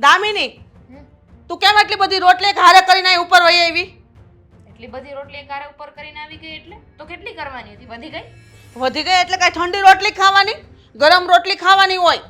દામિની, હમ? તું કેમ આટલી બધી રોટલી ઘારે કરીને અહીં ઉપર વહી આવી? એટલી બધી રોટલી એકારે ઉપર કરીને આવી ગઈ એટલે તો કેટલી કરવાની હતી? વધી ગઈ? વધી ગઈ એટલે કાંઈ ઠંડી રોટલી ખાવાની? ગરમ રોટલી ખાવાની હોય.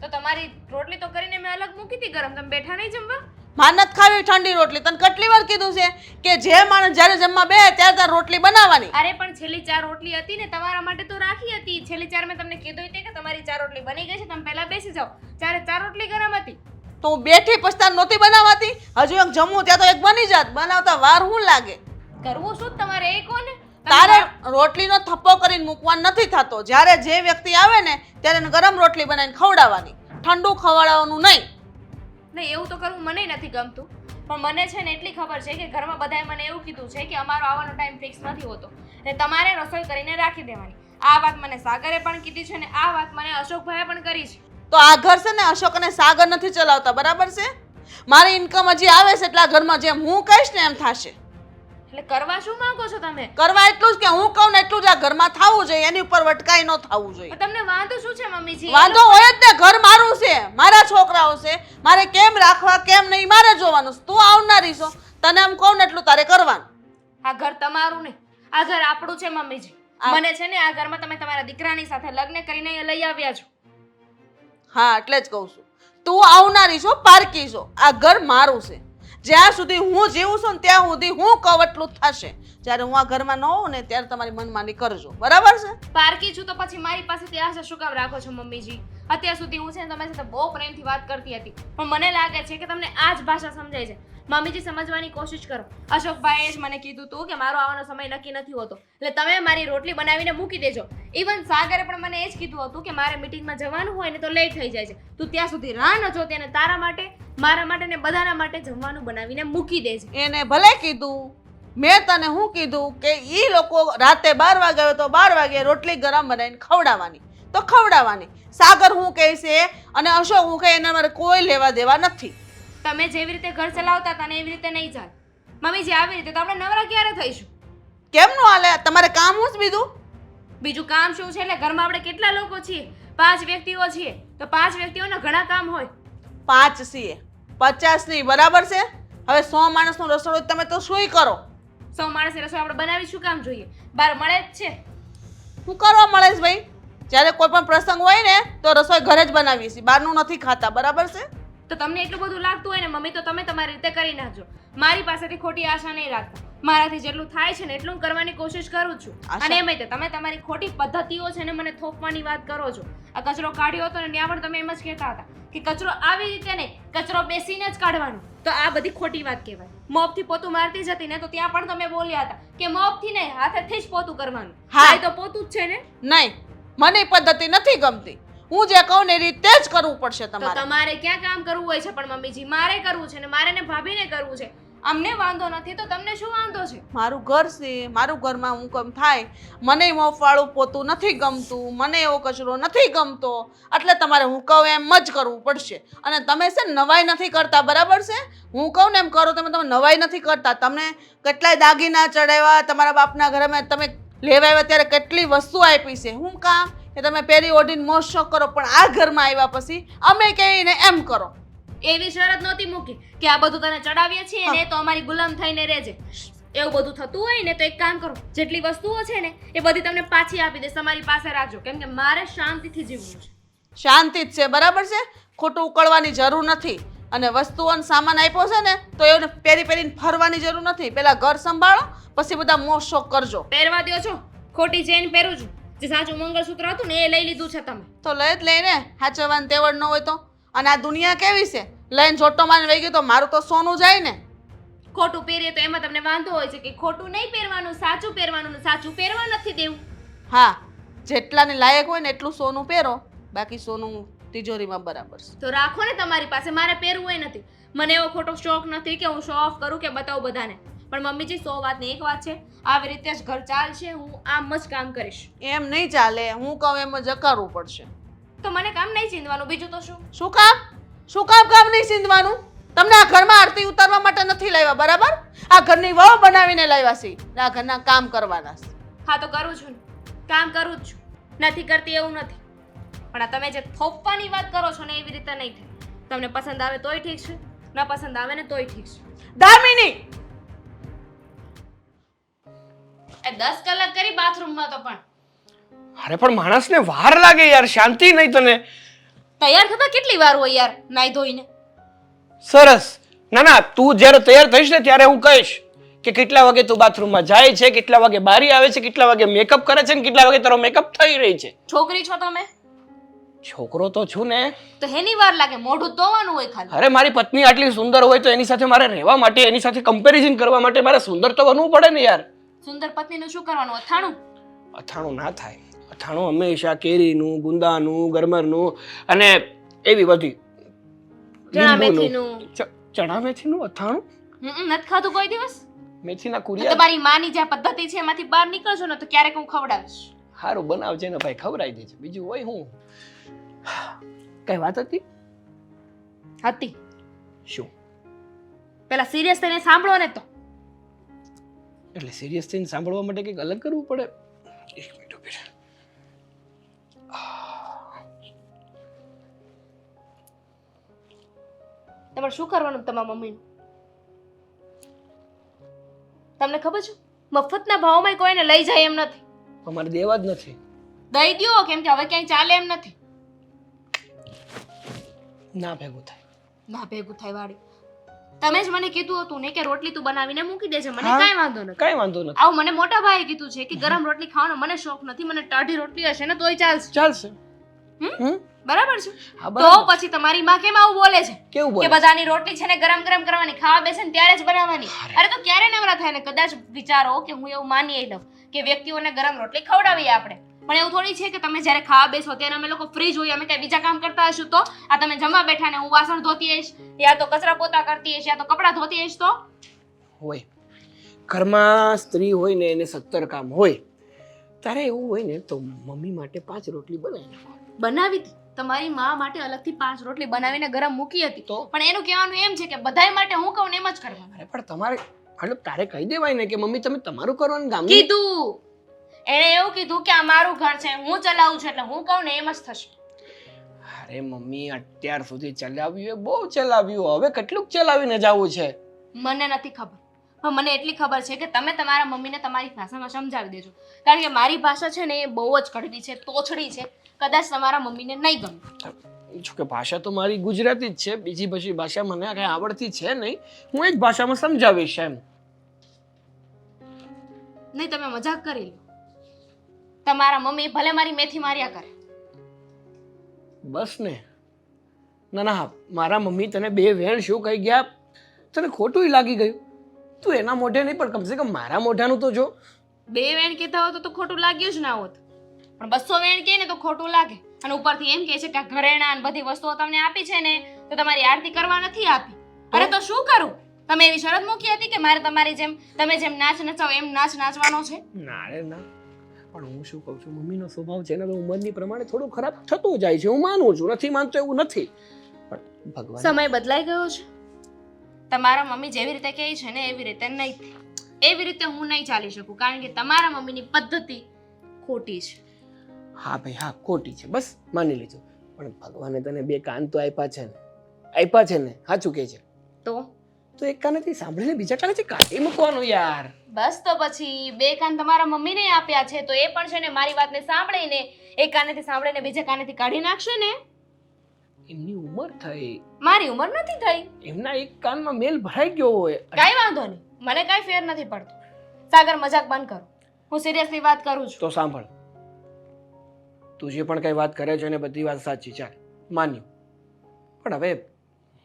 તો તમારી રોટલી તો કરીને મેં અલગ મૂકી હતી ગરમ. તમે બેઠા નહીં જમવા? માર નથી ખાવી ઠંડી રોટલી. તને કેટલી વાર કીધું છે કે જે માણસ જ્યારે જમવા બે ત્યારે તાર રોટલી બનાવવાની. અરે પણ છેલ્લી 4 રોટલી હતી ને તમારા માટે તો રાખી હતી. છેલ્લી 4 મેં તમને કીધું હતું કે તમારી 4 રોટલી બની ગઈ છે, તમે પહેલા બેસી જાઓ. ત્યારે 4 રોટલી ગરમ હતી. તો હું બેઠી પછી તાર નહોતી બનાવાતી? હજુ એક જમવું ત્યાં તો એક બની જાત. બનાવતા વાર શું લાગે? કરવું શું તમારે એ કોને? તારે રોટલીનો થપ્પો કરીને મૂકવાનો નથી થતો. જ્યારે જે વ્યક્તિ આવે ને ત્યારે એને ગરમ રોટલી બનાવીને ખવડાવવાની, ઠંડુ ખવડાવવાનું નહીં. નહીં, એવું તો કરવું મને નથી ગમતું. પણ મને છે ને એટલી ખબર છે કે ઘરમાં બધાએ મને એવું કીધું છે કે અમારો આવવાનો ટાઈમ ફિક્સ નથી હોતો ને તમારે રસોઈ કરીને રાખી દેવાની. આ વાત મને સાગરે પણ કીધી છે ને આ વાત મને અશોકભાઈએ પણ કરી છે. તો આ ઘર છે ને અશોક અને સાગર નથી ચલાવતા, બરાબર છે? મારી ઇન્કમ હજી આવે છે એટલે આ ઘરમાં જેમ હું કહીશ ને એમ થશે. એટલે કરવા શું માંગો છો તમે? કરવા એટલું જ કે હું કહું ને એટલું જ આ ઘરમાં થવું જોઈએ, એની ઉપર વટકાઈ ન થવું જોઈએ. પણ તમને વાંધો શું છે મમ્મીજી? વાંધો હોય જ ને, ઘર મારું છે, મારા છોકરાઓ છે, મારે કેમ રાખવા કેમ નહીં મારે જોવાનું. તું આવનારી છો, તને એમ કહું ને એટલું તારે કરવાનું. આ ઘર તમારું નહીં, આ ઘર આપણું છે મમ્મીજી. મને છે ને આ ઘરમાં તમે તમારા દીકરાની સાથે લગ્ન કરીને અહીંયા લઈ આવ્યા છો. હા, એટલે જ કહું છું, તું આવનારી છો, પારકી છો. આ ઘર મારું છે. જ્યાં સુધી હું જીવું છું ને ત્યાં સુધી હું કહું એટલું જ થશે. જ્યારે હું આ ઘરમાં ન હોઉં ને ત્યારે તમારી મનમાની કરજો, બરાબર છે? પારકી છું તો પછી મારી પાસેથી આશા શું કામ રાખો છો મમ્મીજી? અત્યાર સુધી હું છે ને તમારી સાથે બહુ પ્રેમથી વાત કરતી હતી, પણ મને લાગે છે કે તમને આ જ ભાષા સમજાય છે. મમ્મીજી, સમજવાની કોશિશ કરો. અશોકભાઈએ જ મને કીધું હતું કે મારો આવવાનો સમય નક્કી નથી હોતો એટલે તમે મારી રોટલી બનાવીને મૂકી દેજો. ઇવન સાગરે પણ મને એ જ કીધું હતું કે મારે મીટિંગમાં જવાનું હોય ને તો લેટ થઈ જાય છે, તું ત્યાં સુધી રાહ ન જોતી અને તારા માટે, મારા માટે ને બધાના માટે જમવાનું બનાવીને મૂકી દેજે. એને ભલે કીધું, મેં તને શું કીધું કે ઈ લોકો રાતે 12 વાગે હોય તો 12 વાગે રોટલી ગરમ બનાવીને ખવડાવવાની તો ખવડાવવાની. સાગર હું કહે છે અને અશોક હું કહે એના મારે કોઈ લેવા દેવા નથી. તમે જેવી રીતે ઘર ચલાવતા હતા ને એવી રીતે નહીં ચાલે મમ્મીજી. આવી રીતે તો આપણે નવરા ક્યારે થઈશું? કેમનું હાલે? તમારે કામ હું જ બીજું? બીજું કામ શું છે? એટલે ઘરમાં આપણે કેટલા લોકો છીએ? 5 વ્યક્તિઓ છીએ તો 5 વ્યક્તિઓના ઘણા કામ હોય. 5 છીએ, 50 નહીં, બરાબર છે? હવે 100 માણસનું રસોડું તમે તો શું કરો? 100 માણસની રસોઈ આપણે બનાવી શું કામ જોઈએ? બહાર મળે જ છે. શું કરવા મળે છે ભાઈ? જ્યારે કોઈ પણ પ્રસંગ હોય ને તો રસોઈ ઘરે જ બનાવીએ છીએ, બહારનું નથી ખાતા, બરાબર છે? તો તમને એટલું બધું લાગતું હોય ને મમ્મી તો તમે તમારી રીતે કરી નાખજો. મારી પાસેથી ખોટી આશા નહીં રાખતા. મારાથી જેટલું થાય છે ને એટલું કરવાની કોશિશ કરું છું. અને એમાંય તે તમે તમારી ખોટી પદ્ધતિઓ છે ને મને થોપવાની વાત કરો છો. આ કચરો કાઢ્યો હતો ને ત્યાં પણ તમે એમ જ કહેતા હતા કે કચરો આવી રીતે નહીં, કચરો બેસીને જ કાઢવાનો. તો આ બધી ખોટી વાત કહેવાય. મોપથી પોતું મારતી જતી ને તો ત્યાં પણ તમે બોલ્યા હતા કે મોપથી નહીં, હાથેથી જ પોતું કરવાનું. હા, તો પોતું જ છે ને? નહીં, મને પદ્ધતિ નથી ગમતી. હું જે કહું ને એ રીતે જ કરવું પડશે તો તમારે. તમારે ક્યાં કામ કરવું હોય છે પણ મમ્મીજી? મારે કરવું છે ને મારે ને ભાભીને કરવું છે. અમને વાંધો નથી તો તમને શું વાંધો છે? મારું ઘર છે, મારું ઘરમાં હું કેમ થાય. મને મોફવાળું પોતું નથી ગમતું, મને એવો કચરો નથી ગમતો, એટલે તમારે હું કહું એમ જ કરવું પડશે. અને તમે છે ને નવાઈ નથી કરતા, બરાબર છે? હું કહું ને એમ કરો, તમે નવાઈ નથી કરતા. તમને કેટલાય દાગીના ચડાવ્યા, તમારા બાપના ઘરમાં તમે લેવા આવ્યા ત્યારે કેટલી વસ્તુ આપી છે. હું કામ કે તમે પહેરી ઓઢીને મોજ શોખ કરો, પણ આ ઘરમાં આવ્યા પછી અમે કહીને એમ કરો. એવી શરત નહોતી મૂકી કે આ બધું તને ચડાવીએ છીએ ને તો અમારી ગુલામ થઈને રહેજે. એવું બધું થતું હોય ને તો એક કામ કરો, જેટલી વસ્તુઓ છે ને એ બધી તમને પાછી આપી દઈશ, તમારી પાસે રાખજો, કેમ કે મારે શાંતિથી જીવવું છે. શાંતિ જ છે, બરાબર છે? ખોટું ઉકળવાની જરૂર નથી. અને વસ્તુઓનો સામાન આપ્યો છે ને તો એને પહેરીને ફરવાની જરૂર નથી. પહેલા ઘર સંભાળો પછી બધા મોજ શોખ કરજો. પહેરવા દો છો? ખોટી ચેન પહેરું છું. જે સાચું મંગળસૂત્ર હતું ને એ લઈ લીધું છે તમે. તો લઈ જ લઈને હાચવવાની તેવડ ન હોય તો. અને આ દુનિયા કેવી છે, લઈને જોટો મારીને વહી ગયો તો મારું તો સોનું જાય ને. ખોટું પહેરીએ તો એમાં તમને વાંધો હોય છે કે ખોટું નહીં પહેરવાનું, સાચું પહેરવાનું ને સાચું પહેરવા નથી દેવું. હા, જેટલાને લાયક હોય ને એટલું સોનું પહેરો, બાકી સોનું તિજોરીમાં બરાબર છે. તો રાખો ને તમારી પાસે, મારે પહેરવું એ નથી. મને એવો ખોટો શોખ નથી કે હું શો ઓફ કરું કે બતાવું બધાને. પણ મમ્મીજી 100 વાતની એક વાત છે, આવી રીતે જ ઘર ચાલશે, હું આમ જ કામ કરીશ. એમ નહીં ચાલે, હું કહું એમ જ કરવું પડશે. તો મને કામ નહીં ચીંધવાનું, બીજું તો શું? શું કામ? શું કામ નહીં સીંધવાનું? તમને આ ઘરમાં આરતી ઉતારવા માટે નથી લાવ્યા, બરાબર? આ ઘરની વહુ બનાવીને લાવ્યા છે, આ ઘરના કામ કરવાના છે. હા તો કરું છું ને, કામ કરું જ છું, નથી કરતી એવું નથી. પણ આ તમે જે થોપવાની વાત કરો છો ને એવી રીતે નહીં થાય. તમને પસંદ આવે તોય ઠીક છે, ન પસંદ આવે ને તોય ઠીક છે. દામિની એ 10 કલાક કરી બાથરૂમમાં તો પણ અરે પણ માણસને વાર લાગે યાર, શાંતિ નહીં તને? તૈયાર થતા કેટલી વાર હોય યાર, નાઈ ધોઈને? સરસ. ના ના, તું જ્યારે તૈયાર થઈશ ને ત્યારે હું કહીશ કે કેટલા વાગે તું બાથરૂમમાં જાય છે, કેટલા વાગે બારી આવે છે, કેટલા વાગે મેકઅપ કરે છે ને કેટલા વાગે તારો મેકઅપ થઈ રહી છે. છોકરી છો તમે છોકરો તો છું ને. તો એની વાર લાગે, મોઢું ધોવાનું હોય ખાલી. અરે મારી પત્ની આટલી સુંદર હોય તો એની સાથે મારે રહેવા માટે, એની સાથે કમ્પેરિઝન કરવા માટે મારે સુંદર તો બનવું પડે ને યાર. સુંદર પત્નીનું શું કરવાનું? અથાણું? અથાણું ના થાય. અથાણું હંમેશા કેરીનું, ગુંદાનું, ગરમરનું અને એવી બધી ચણા લીંબુનું. મેથીનું? ચણા મેથીનું અથાણું? નથી ખાધું કોઈ દિવસ? મેથીના તો કુરિયા તમારી માની જે આ પદ્ધતિ છે એમાંથી બહાર નીકળજો ને તો ક્યારેક હું ખવડાવીશ. સારું બનાવજે ને ભાઈ, ખવડાવી દેજે. બીજું હોય હું? કઈ વાત હતી? હતી. શું? પેલા સિરિયસ થઈને સાંભળો ને તો. એટલે સિરિયસ થઈને સાંભળવા માટે કંઈક અલગ કરવું પડે. એક મિનિટ ઉભી રહે. તમારે શું કરવાનું તમારા મમ્મીનું? તમને ખબર છે મફતના ભાવમાં કોઈને લઈ જાય એમ નથી. અમારે દેવા જ નથી. દઈ દ્યો, કેમ કે હવે ક્યાંય ચાલે એમ નથી. ના ભેગું થાય. ના ભેગું થાય વાળી. તમે જ મને કીધું હતું ને કે રોટલી તું બનાવીને મૂકી દેજે, મને હા. કાંઈ વાંધો નથી. કાંઈ વાંધો નથી. આવું મને મોટા ભાઈએ કીધું છે કે ગરમ રોટલી ખાવાનો મને શોખ નથી, મને ટાઢી રોટલી હશે ને તોય ચાલશે. ચાલશે. હમ? બરાબર છે? હા તો બરાબર. પછી તમારી માં કેમ આવું બોલે છે કેવું કે બોલે? બધાની રોટલી છે ને ગરમ ગરમ કરવાની, ખાવા બેસે ને ત્યારે જ બનાવવાની? અરે તો ક્યારે નવરા થાય ને? કદાચ વિચારો કે હું એવું માની લઉં કે વ્યક્તિઓને ગરમ રોટલી ખવડાવીએ આપણે, પણ એવું થોડી છે કે તમે જ્યારે ખાવા બેસો ત્યારે અમે લોકો ફ્રી જોઈએ, અમે કઈ બીજા કામ કરતા હશું તો? આ તમે જમવા બેઠા ને હું વાસણ ધોતી હઈશ, યા તો કચરા પોતા કરતી હઈશ, યા તો કપડાં ધોતી હઈશ તો? હોય. ઘરમાં સ્ત્રી હોય ને એને 17 કામ હોય. તારે એવું હોય ને તો મમ્મી માટે 5 રોટલી બનાવી નાખો. બનાવી હતી તમારી માં માટે અલગથી 5 રોટલી બનાવીને ગરમ મૂકી હતી, તો? પણ એનું કહેવાનું એમ છે કે બધાય માટે હું કહું ને એમ જ કરવાનું. અરે પણ તમારે મતલબ તારે કહી દેવાય ને કે મમ્મી તમે તમારું કરવાનું ગામની. કીધું એણે એવું કીધું કે આ મારું ઘર છે, હું ચલાવું છું, એટલે હું કહું ને એમ જ થશે. અરે મમ્મી અત્યાર સુધી ચલાવ્યું એ બહુ ચલાવ્યું, હવે કેટલુંક ચલાવીને જવું છે? મને નથી ખબર, પણ મને એટલી ખબર છે કે તમે તમારા મમ્મીને તમારી ભાષામાં સમજાવી દેજો, કારણ કે મારી ભાષા છે ને એ બહુ જ કડવી છે, તોછડી છે, કદાચ તમારા મમ્મીને નહીં ગમે. જો કે ભાષા તો મારી ગુજરાતી જ છે, બીજી પછી ભાષા મને કઈ આવડતી છે નહીં, હું એક ભાષામાં સમજાવીશ એમ. નહીં તમે મજાક કરી લો. તમારા મમ્મી ભલે મારી મેથી માર્યા કરે. બસ ને. ના ના, મારા મમ્મી તને 2 વેણ શું કહી ગયા, તને ખોટું લાગી ગયું? તું એના મોઢે નહીં પણ કમસે કમ મારા મોઢાનું તો જો. 2 વેણ કહેતા હોત તો ખોટું લાગ્યું જ ના હોત, પણ 200 વેણ કહે ને તો ખોટું લાગે. અને ઉપરથી એમ કહે છે કે આ ઘરેણાં અને બધી વસ્તુઓ તમને આપી છે ને તો તમારી આરતી કરવા નથી આપી. અરે તો શું કરું? તમે એવી શરત મૂકી હતી કે મારે તમારી જેમ તમે જેમ નાચ નચાવો એમ નાચ નાચવાનો છે? ના રે ના, પણ હું શું કહું છું, મમ્મીનો સ્વભાવ છે ને ઉંમરની પ્રમાણે થોડું ખરાબ થતું જાય છે, હું માનું છું, નથી માનતો એવું નથી, પણ ભગવાન સમય બદલાઈ ગયો છે. તમારા મમ્મી જેવી રીતે કહે છે ને એવી રીતે નહીં, એવી રીતે હું નહીં ચાલી શકું, કારણ કે તમારા મમ્મીની પદ્ધતિ ખોટી છે. હા ભાઈ હા, ખોટી છે, બસ માની લીધું, પણ ભગવાને તને 2 કાન તો આપ્યા છે ને, આપ્યા છે ને, સાચું કહે છે તો એક કાનેથી સાંભળીને બીજા કાનેથી કાઢી મૂકવાનું યાર. બસ તો પછી 2 કાન તમારા મમ્મીને આપ્યા છે તો એ પણ છે ને મારી વાતને સાંભળીને એક કાનેથી સાંભળીને બીજા કાનેથી કાઢી નાખશે ને. એમની ઉંમર થઈ, મારી ઉંમર નથી થઈ. એમના એક કાનમાં મેલ ભરાઈ ગયો હોય. કાંઈ વાંધો નહીં, મને કાંઈ ફેર નથી પડતો. સાગર મજાક બંધ કરો, હું સિરિયસલી વાત કરું છું. તો સાંભળ, તું જે પણ કઈ વાત કરે છે ને બધી વાત સાચી, ચાલ માન્યું, પણ હવે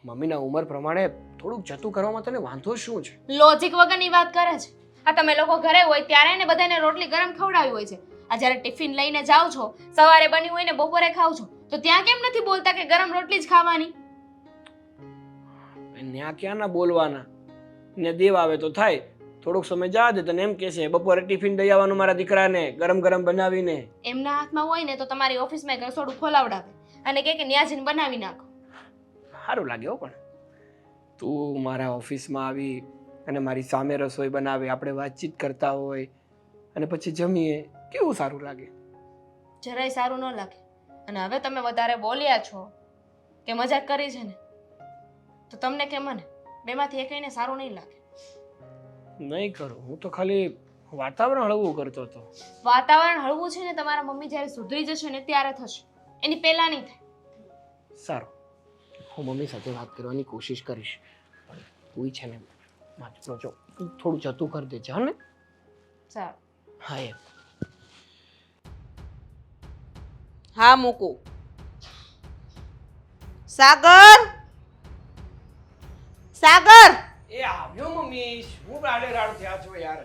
મમ્મીના ઉંમર પ્રમાણે થોડુંક જતું કરવામાં તને વાંધો શું છે? લોજિક વગરની વાત કરે છે. આ તમે લોકો ઘરે હોય ત્યારે ને બધાને રોટલી ગરમ ખવડાવી હોય છે, આ જ્યારે ટિફિન લઈને જાઓ છો, સવારે બની હોય ને બપોરે ખાવ છો, તો ત્યાં કેમ નથી બોલતા કે ગરમ રોટલી જ ખાવાની? ન્યા ક્યાં ના બોલવાના, ને દેવ આવે તો થાય, થોડોક સમય જા દે, તને એમ કહેશે બપોરે ટિફિન દઈ આવવાનું મારા દીકરાને ગરમ ગરમ બનાવીને. એમના હાથમાં હોય ને તો તમારી ઓફિસમાં રસોડું ખોલાવડાવે અને કે ન્યા જઈને બનાવી નાખો. સારું લાગે હો, પણ તું મારા ઓફિસમાં આવી અને મારી સામે રસોઈ બનાવે, આપણે વાતચીત કરતા હોય અને પછી જમીએ, કેવું સારું લાગે? જરાય સારું ન લાગે. અને હવે તમે વધારે બોલ્યા છો કે મજાક કરી છે ને તો તમને કે મને બેમાંથી એકઈને સારું નહીં લાગે. નહીં કરું, હું તો ખાલી વાતાવરણ હળવું કરતો હતો. વાતાવરણ હળવું છે ને તમારા મમ્મી જ્યારે સુધરી જશે ને ત્યારે થશે, એની પહેલા નહીં થાય. સારું, હું મમ્મી સાથે વાત કરવાની કોશિશ કરીશ, પણ તું છે ને માત્ર જો થોડું જતું કરી દેજે, હા ને? સારું. હા એમ. હા મૂકું. સાગર, સાગર, એ આવ્યો મમ્મી. શું રાડે રાડ થયા છો યાર?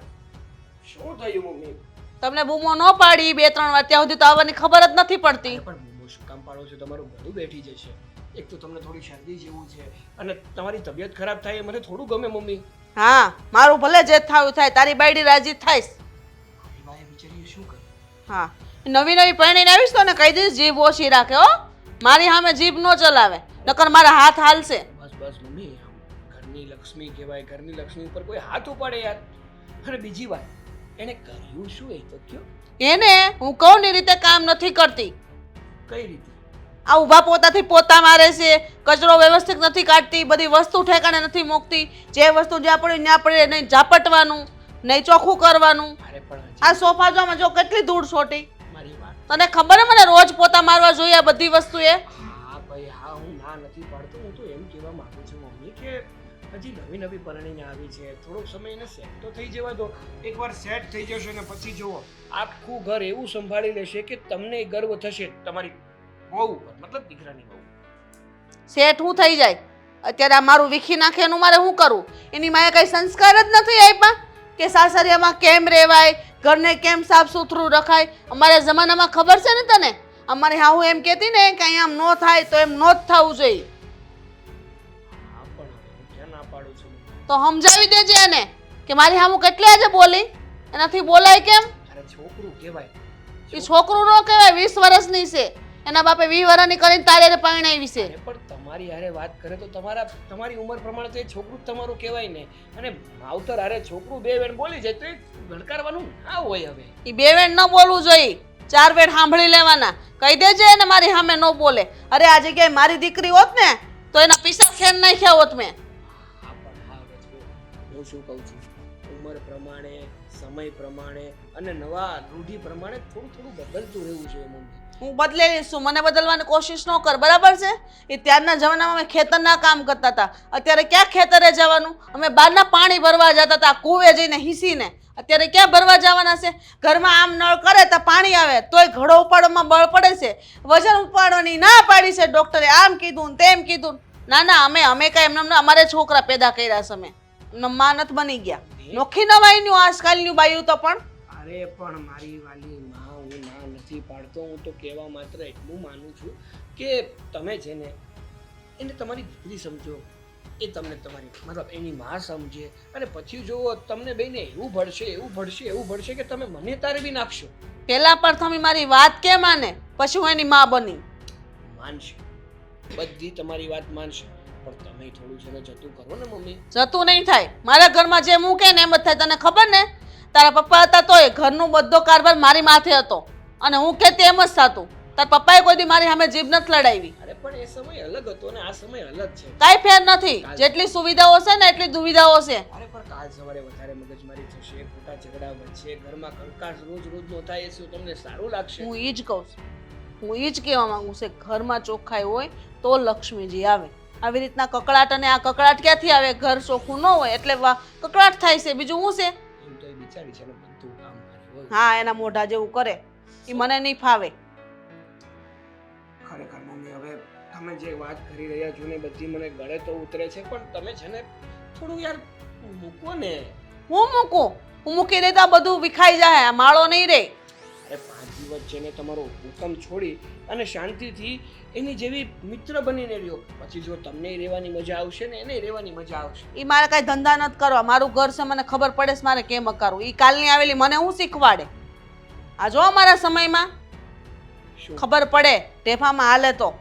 શું થયું મમ્મી? તમને બૂમો ન પાડી 2-3 વાર, ત્યાં સુધી તો આવવાની ખબર જ નથી પડતી. પણ બૂમો શું કામ પાડો છો? તમારું ગળું બેઠી જશે. એક તો તમને થોડી શરદી જેવું છે અને તમારી તબિયત ખરાબ થાય એ મને થોડું ગમે મમ્મી. હા, મારું ભલે જે થાવું થાય, તારી બાયડી રાજી થાઈશ. મારી વાએ બિચારીએ શું કર્યું? હા, નવી નવી પરણીને આવીશ તો ને કહી દઈશ જીભ ઓછી રાખે હો. મારી સામે જીભ ન ચલાવે, નકર મારા હાથ હાલશે. બસ બસ મમ્મી, ઘરની લક્ષ્મી કહેવાય, ઘરની લક્ષ્મી ઉપર કોઈ હાથ ઉપાડે યાર. અને બીજી વાત, એને કર્યું શું એ તો કયો? એને હું કહું ની રીતે કામ નથી કરતી. કઈ રીતે? આ ઊભા પોતાથી પોતા મારે છે, કચરો વ્યવસ્થિત નથી કાઢતી, બધી વસ્તુ ઠેકાણે નથી મૂકતી, જે વસ્તુ જ્યાં પડી ત્યાં પડે નહીં ઝાપટવાનું, નહીં ચોખ્ખું કરવાનું. અરે પણ આ સોફા જોમાં જો કેટલી ધૂળ છોટી. મારી વાત. તને ખબર હે મને રોજ પોતા મારવા જોઈએ આ બધી વસ્તુ એ? હા ભાઈ હા, હું ના નથી પાડતો. હું તો એમ કહેવા માંગુ છું મમ્મી કે હજી નવી નવી પરણીને આવી છે, થોડોક સમય એને સેટ તો થઈ જવા દો. એકવાર સેટ થઈ જશે ને પછી જુઓ, આખું ઘર એવું સંભાળી લેશે કે તમને ગર્વ થશે તમારી બહુ ઉપર, મતલબ દીકરાની બહુ. સેટ હું થઈ જાય અત્યારે આ મારું વીખી નાખે એનું મારે શું કરવું? એની માએ કઈ સંસ્કાર જ નથી આપ્યા કે સાસરિયામાં કેમ રહેવાય, ઘરને કેમ સાફ સુથરું રખાય. અમારા જમાનામાં ખબર છે ને તને, અમારે હા હું એમ કહેતી ને કે અહીંયા આમ ન થાય તો એમ ન જ થવું જોઈએ. હા પણ હવે હું ક્યાં ના પાડું છું મમ્મી? તો સમજાવી દેજે એને કે મારી હા હું કેટલી આજે બોલી, એનાથી બોલાય કેમ? અરે છોકરું કહેવાય. એ છોકરું ન કહેવાય, 20 વર્ષની છે, એના બાપે 20 વર્ષની કરીને તારે એને પરણાવી છે. અરે પણ તમારી હારે વાત કરે તો તમારી ઉંમર પ્રમાણે તો એ છોકરું જ તમારું કહેવાય ને. અને માવતર હારે છોકરું 2 વેણ બોલી જાય તો એ ગણકારવાનું ના હોય. હવે એ 2 વેણ ન બોલવું જોઈએ, 4 વેણ સાંભળી લેવાના. કહી દેજે એને મારી સામે ન બોલે. અરે આ જગ્યાએ મારી દીકરી હોત ને તો એના પીસા ખેન નાખ્યા હોત મેં. હા પણ હા હવે જો, હું શું કહું છું, ઉંમર પ્રમાણે, સમય પ્રમાણે અને નવા રૂઢિ પ્રમાણે થોડું થોડું બદલતું રહેવું જોઈએ મમ્મી. હું બદલેલી છું, મને બદલવાની કોશિશ ન કર, બરાબર છે? એ ત્યારના જમાનામાં અમે ખેતરના કામ કરતા હતા, અત્યારે ક્યાં ખેતરે જવાનું? અમે બહારના પાણી ભરવા જતા હતા, કૂવે જઈને હીસીને. અત્યારે ક્યાં ભરવા જવાના છે? ઘરમાં આમ નળ કરે તો પાણી આવે તોય ઘડો ઉપાડવામાં બળ પડે છે. વજન ઉપાડવાની ના પાડી છે ડોક્ટરે, આમ કીધું ને તેમ કીધું. ના ના, અમે કાંઈ એમને અમારે છોકરા પેદા કર્યા છે, અમે એમને માં નથી બની ગયા. નોખી નવાઈનું આજકાલનું બાયું તો પણ. અરે પણ મારી વાલી માં, હું ના નથી પાડતો. હું તો કહેવા માત્ર એટલું માનું છું કે તમે છે ને એને તમારી દીકરી સમજો, એ તમને તમારી મતલબ એની માં સમજે, અને પછી જો તમને બેને એવું ભળશે કે તમે મને તારવી નાખશો. પેલા પર તમે મારી વાત કેમ માને, પછી હું એની માં બની. માનશે, બધી તમારી વાત માનશે, પણ તમે થોડું છે ને જતું કરો ને મમ્મી. જતું નહીં થાય. મારા ઘરમાં જે મૂકે ને એમ જ થાય. તને ખબર ને, તારા પપ્પા હતા તોય ઘરનું બધો કારભાર મારી માથે હતો, અને હું કે તેમ જ થતું. તાર પપ્પાએ કોઈ દી મારી સામે જીભ નથી લડાવી. અરે પણ એ સમય અલગ હતો ને આ સમય અલગ છે. કાંઈ ફેર નથી. જેટલી સુવિધાઓ છે ને એટલી દુવિધાઓ છે. અરે પણ કાલ સવારે વધારે મગજમારી થશે, ખોટા ઝઘડા વચ્ચે ઘરમાં કંકાસ રોજ નો થાય, શું તમને સારું લાગશે? હું ઈ જ કહું છું, હું ઈ જ કહેવા માંગુ છું, ઘરમાં ચોખ્ખાઈ હોય તો લક્ષ્મીજી આવે. આવી રીતના કકળાટ, અને આ કકળાટ ક્યાંથી આવે? ઘર ચોખ્ખું ન હોય એટલે કકળાટ થાય છે, બીજું શું છે? એમ તો એ બિચારી છે ને બધું કામ કરે હોય. હા, એના મોઢા જેવું કરે, એ મને નહીં ફાવે. ખરેખર મમ્મી, હવે તમે જે વાત કરી રહ્યા છો ને બધી મને ગળે તો ઉતરે છે, પણ તમે છે ને થોડું યાર મૂકો ને. હું મૂકું? હું મૂકી દે તો બધું વિખાઈ જાય, આ માળો નહીં રહે. અરે 5 દિવસ છે ને તમારો હુકમ છોડી અને શાંતિથી એની જેવી મિત્ર બનીને રહ્યો. પછી જો તમને રહેવાની મજા આવશે ને એને રહેવાની મજા આવશે. એ મારે કાંઈ ધંધા નથી કરવા, મારું ઘર છે, મને ખબર પડે છે મારે કેમ કરવું. એ કાલની આવેલી મને હું શીખવાડે? આ જો અમારા સમયમાં શું ખબર પડે, ટેફામાં હાલે તો.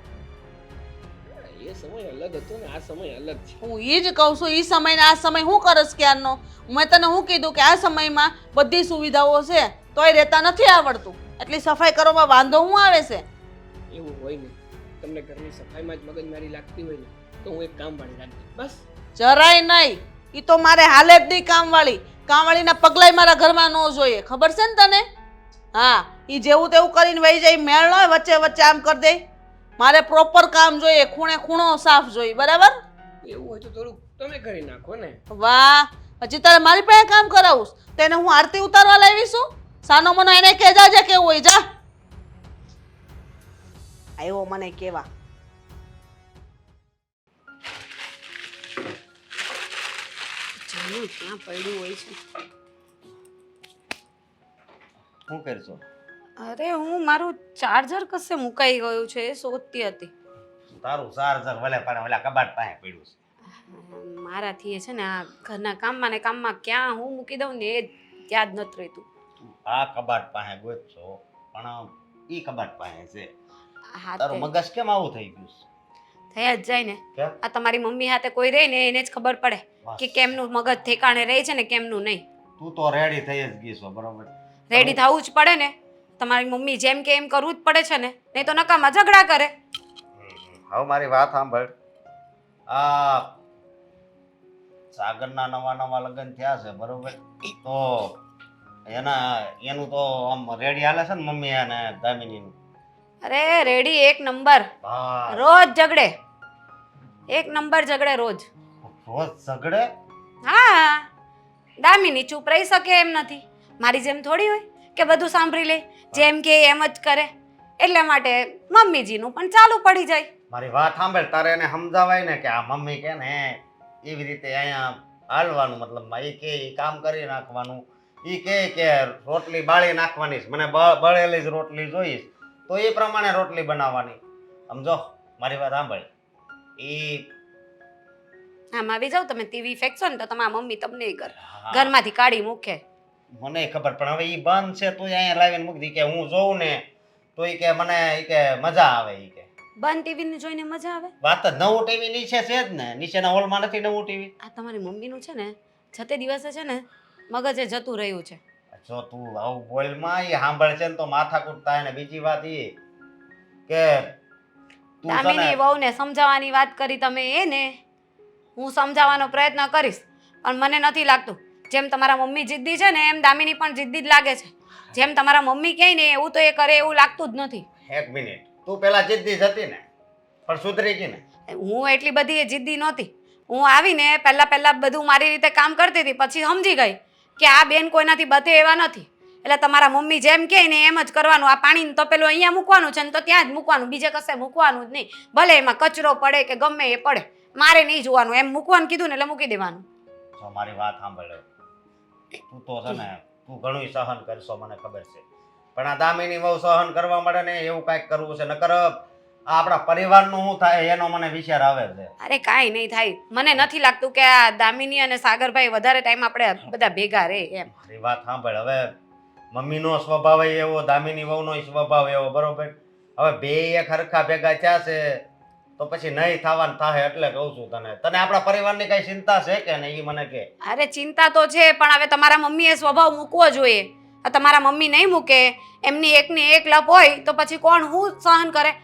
એ સમય અલગ હતો ને આ સમય અલગ છે. હું એ જ કહું છું, એ સમય ને આ સમય શું કરસ ક્યારનો? મેં તને શું કીધું કે આ સમયમાં બધી સુવિધાઓ છે તોય રહેતા નથી આવડતું, એટલી સફાઈ કરવામાં વાંધો શું આવે છે? એવું હોય ને તમને ઘરની સફાઈમાં જ મગજમારી લાગતી હોય ને તો હું એક કામવાળી રાખી દઈશ. બસ. જરાય નહીં. ઈ તો મારે હાલે જ નહીં કામવાળીના પગલાય મારા ઘરમાં ન જોઈએ, ખબર છે ને તને? હા, ઈ જેવું તેવું કરીને વહી જાય, મેળ ન હોય વચ્ચે વચ્ચે આમ કરી દે. મારે પ્રોપર કામ જોઈએ, ખૂણે ખૂણો સાફ જોઈએ, બરાબર? એવું હોય તો થોડુંક તમે કરી નાખો ને. વાહ, હજી તારે મારી પાસે કામ કરાવું તેને હું આરતી ઉતારવા લાવી છું? સાનો મનો એને કે જાજે કેવું હોય, જા. આવ્યો મને કેવા. ક્યાં પડ્યું હોય છે? શું કરશો? અરે હું મારું ચાર્જર કશે મુકાઈ ગયું છે એ શોધતી હતી. તારું ચાર્જર ભલે પણ ઓલા કબાટ પાસે પડ્યું છે. મારાથી એ છે ને આ ઘરના કામમાં ને કામમાં ક્યાં હું મૂકી દઉં ને એ યાદ નથી રહેતું. આ કબાટ પાસે ગોતશો પણ ઈ કબાટ પાસે છે. હા તારું તે મગજ કેમ આવું થઈ ગયું છે? થઈ જ જાય ને. કેમ? આ તમારી મમ્મી હાથે કોઈ રહે ને એને જ ખબર પડે કે કેમનું મગજ ઠેકાણે રહે છે ને કેમનું નહીં. તું તો રેડી થઈ જ ગઈ છો, બરોબર? રેડી થવું જ પડે ને. તમારી મમ્મી જેમ કે એમ કરવું જ પડે છે ને, નહીં તો નકામા ઝઘડા કરે. હવે મારી વાત સાંભળ. આ સાગરના નવા લગ્ન થયા છે, બરોબર? તો એનું તો આમ રેડી હાલે છે ને મમ્મી અને દામિનીનું? અરે રેડી એક નંબર. હા. રોજ ઝઘડે, એક નંબર ઝઘડે રોજ. રોજ ઝઘડે? હા, દામિની ચૂપ રહી શકે એમ નથી. મારી જેમ થોડી હોય કે બધું સાંભળી લે, જેમ કે એમ જ કરે. એટલા માટે મમ્મીજીનું પણ ચાલુ પડી જાય. મારી વાત સાંભળ, તારે એને સમજાવાય ને કે આ મમ્મી કે ને એવી રીતે અહીંયા હાલવાનું, મતલબ એ કે ઈ કામ કરી નાખવાનું, ઈ કે રોટલી બાળી નાખવાની છે, મને બળેલી જ રોટલી જોઈશ તો એ પ્રમાણે રોટલી બનાવવાની. સમજો મારી વાત સાંભળ. ઈ આમ આવી જાવ તમે ટીવી ફેંકશો ને તો તમારા મમ્મી તમને ઈ કરે, ઘરમાંથી કાઢી મૂકે. મને ખબર, પણ હવે ઈ બંધ છે તો અહીંયા લાવીને મૂકી દી કે હું જોઉં ને તો ઈ કે મને ઈ કે મજા આવે. ઈ કે બંધ ટીવી ને જોઈને મજા આવે? વાત જ નવું ટીવી નીચે છે જ ને, નીચેના હોલમાં નથી નવું ટીવી. આ તમારી મમ્મીનું છે ને જતે દિવસે છે ને મગજે જતું રહ્યું છે. જો તું આવું બોલમાં ઈ સાંભળ છે ને તો માથાકૂટ થાય. ને બીજી વાત ઈ કે તું છે દામિની ને વહુને સમજાવવાની વાત કરી તમે એ ને, હું સમજાવવાનો પ્રયત્ન કરીશ પણ મને નથી લાગતું જેમ તમારા મમ્મી જિદ્દી છે ને એમ દામિની પણ જિદ્દી જ લાગે છે. જેમ તમારા મમ્મી કહે ને એવું તો એ કરે એવું લાગતું જ નથી. એક મિનિટ, તું પેલા જિદ્દી જ હતી ને પણ સુધરી ગઈ ને? હું એટલી બધી એ જિદ્દી નહોતી. હું આવીને પહેલા બધું મારી રીતે કામ કરતી હતી, પછી સમજી ગઈ કે આ બેન કોઈનાથી બધે એવા નથી. એટલે તમારા મમ્મી જેમ કહે ને એમ જ કરવાનું. આ પાણી તપેલું અહીંયા મૂકવાનું છે ને તો ત્યાં જ મૂકવાનું, બીજે કશે મૂકવાનું જ નહીં. ભલે એમાં કચરો પડે કે ગમે એ પડે, મારે નહીં જોવાનું. એમ મૂકવાનું કીધું ને એટલે મૂકી દેવાનું. જો મારી વાત સાંભળ, તું તો છે ને તું ઘણું સહન કરશો મને ખબર છે, પણ આ દામિની વહુ સહન કરવા મળે ને એવું કાંઈક કરવું છે, નકર આપણા પરિવારનું શું થાય એનો મને વિચાર આવે છે. અરે કાંઈ નહીં થાય. મને નથી લાગતું કે આ દામિની અને સાગરભાઈ વધારે ટાઈમ આપણે બધા ભેગા રહે એમ. મારી વાત સાંભળ, હવે મમ્મીનો સ્વભાવ એવો, દામિની વહુનો સ્વભાવ એવો, બરોબર? હવે બે એક હરખા ભેગા થયા છે તો પછી નહીં થવાનું થાય. એટલે કહું છું તને આપણા પરિવારની કઈ ચિંતા છે કે નહીં? એ મને કે. અરે ચિંતા તો છે, પણ હવે તમારા મમ્મીએ સ્વભાવ મૂકવો જોઈએ. આ તમારા મમ્મી નહીં મૂકે, એમની એકની એક લપ હોય તો પછી કોણ હું સહન કરે?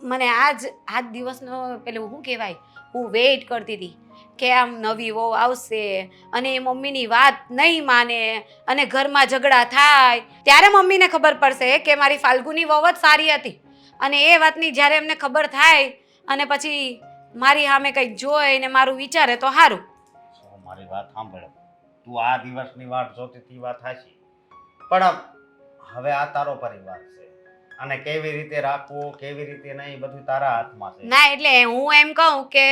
મને આજ દિવસનો પેલું શું કહેવાય, હું વેઇટ કરતી હતી કે આમ નવી વહુ આવશે અને એ મમ્મીની વાત નહીં માને અને ઘરમાં ઝઘડા થાય ત્યારે મમ્મીને ખબર પડશે કે મારી ફાલ્ગુની વહુ જ સારી હતી. અને એ વાતની જ્યારે એમને ખબર થાય અને પછી મારી સામે કંઈક જોઈ ને મારું વિચારે તો સારું. મારી વાત સાંભળ, તું આ દિવસની વાત જોતી હતી, વાત સાચી, પણ હવે આ તારો પરિવાર છે અને કેવી રીતે રાખવું કેવી રીતે નહીં બધું તારા હાથમાં છે. ના એટલે હું એમ કહું કે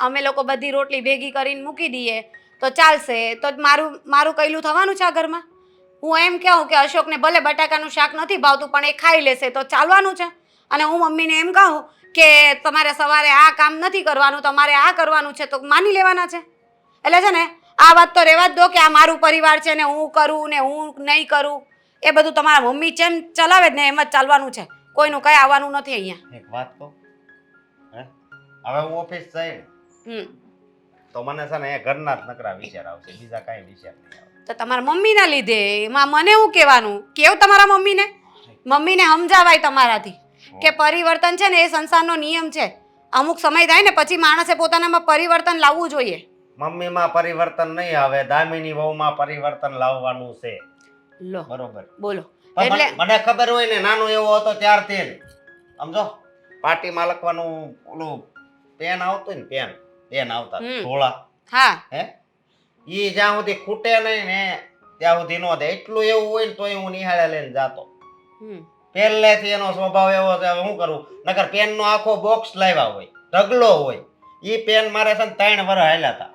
અમે લોકો બધી રોટલી ભેગી કરીને મૂકી દઈએ તો ચાલશે, તો મારું કઈલું થવાનું છે આ ઘરમાં. હું એમ કહું કે અશોકને ભલે બટાકાનું શાક નથી ભાવતું પણ એ ખાઈ લેશે તો ચાલવાનું છે. અને હું મમ્મીને એમ કહું કે તમારે સવારે આ કામ નથી કરવાનું, તમારે આ કરવાનું છે તો માની લેવાના છે. એટલે છે ને આ વાત તો રહેવા જ દો કે આ મારું પરિવાર છે ને હું કરું ને હું નહીં કરું, એ બધું તમારા મમ્મી જેમ ચલાવે જ ને એમ જ ચાલવાનું છે. કોઈનું કઈ આવવાનું નથી અહીંયા. એક વાત કહું, હવે હું ઓફિસ જઈ ને તો મને છે ને એ ઘરના જ નકરા વિચાર આવશે, બીજા કાંઈ વિચાર નહીં આવે. તો તમારા મમ્મીના લીધે એમાં મને શું કહેવાનું? કેવું તમારા મમ્મીને સમજાવાય તમારાથી કે પરિવર્તન છે ને એ સંસારનો નિયમ છે. અમુક સમય થાય ને પછી માણસે પોતાનામાં પરિવર્તન લાવવું જોઈએ. મમ્મીમાં પરિવર્તન નહીં આવે, દામિની વહુમાં પરિવર્તન લાવવાનું છે. લો બરોબર. બોલો. પણ એટલે મને ખબર હોય ને, નાનો એવો હતો ત્યારથી જ. સમજો, પાટીમાં લખવાનું ઓલું પેન આવતું ને, પેન આવતા હમ. ધોળા, હા હે, ઈ જ્યાં સુધી ખૂટે નહીં ને ત્યાં સુધી નો દે. એટલું એવું હોય ને તોય હું નિહાળે લઈને જાતો. હમ. પહેલેથી એનો સ્વભાવ એવો છે. હવે શું કરું, નકર પેન નો આખો બોક્સ લાવ્યા હોય, ઢગલો હોય. ઈ પેન મારે છે ને 3 વર્ષ હાલ્યા હતા.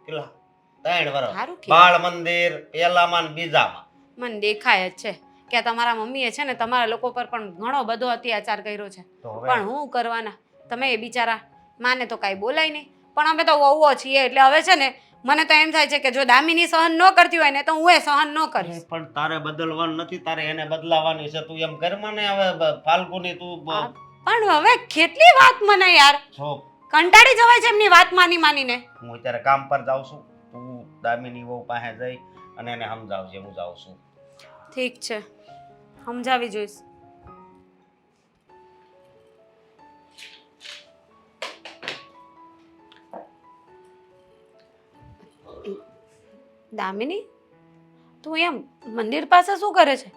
કેટલા? 3 વર્ષ. સારું કહેવાય. બાળ મંદિર પહેલામાં ને બીજામાં. મને દેખાય જ છે કે તમારા મમ્મીએ છે ને તમારા લોકો પર પણ ઘણો બધો અત્યાચાર કર્યો છે. તો હવે પણ હું કરવાના, તમે એ બિચારા માને તો કાંઈ બોલાય નહીં, પણ અમે તો વહુઓ છીએ એટલે હવે છે ને મને તો એમ થાય છે કે જો દામિની સહન ન કરતી હોય ને તો હું એ સહન ન કરીશ. પણ તારે બદલવાનું નથી, તારે એને બદલાવાની છે. તું એમ કરમાં ને હવે ફાલ્ગુની તું પણ હવે કેટલી વાત મને યાર, છો. કંટાળી જવાય છે એમની વાત માનીને. હું અત્યારે કામ પર જાઉં છું, તું દામિની વહુ પાસે જઈ અને એને સમજાવજે. હું જાઉં છું. ઠીક છે, સમજાવી જોઈશ. દામિની, તું એમ મંદિર પાસે શું કરે છે?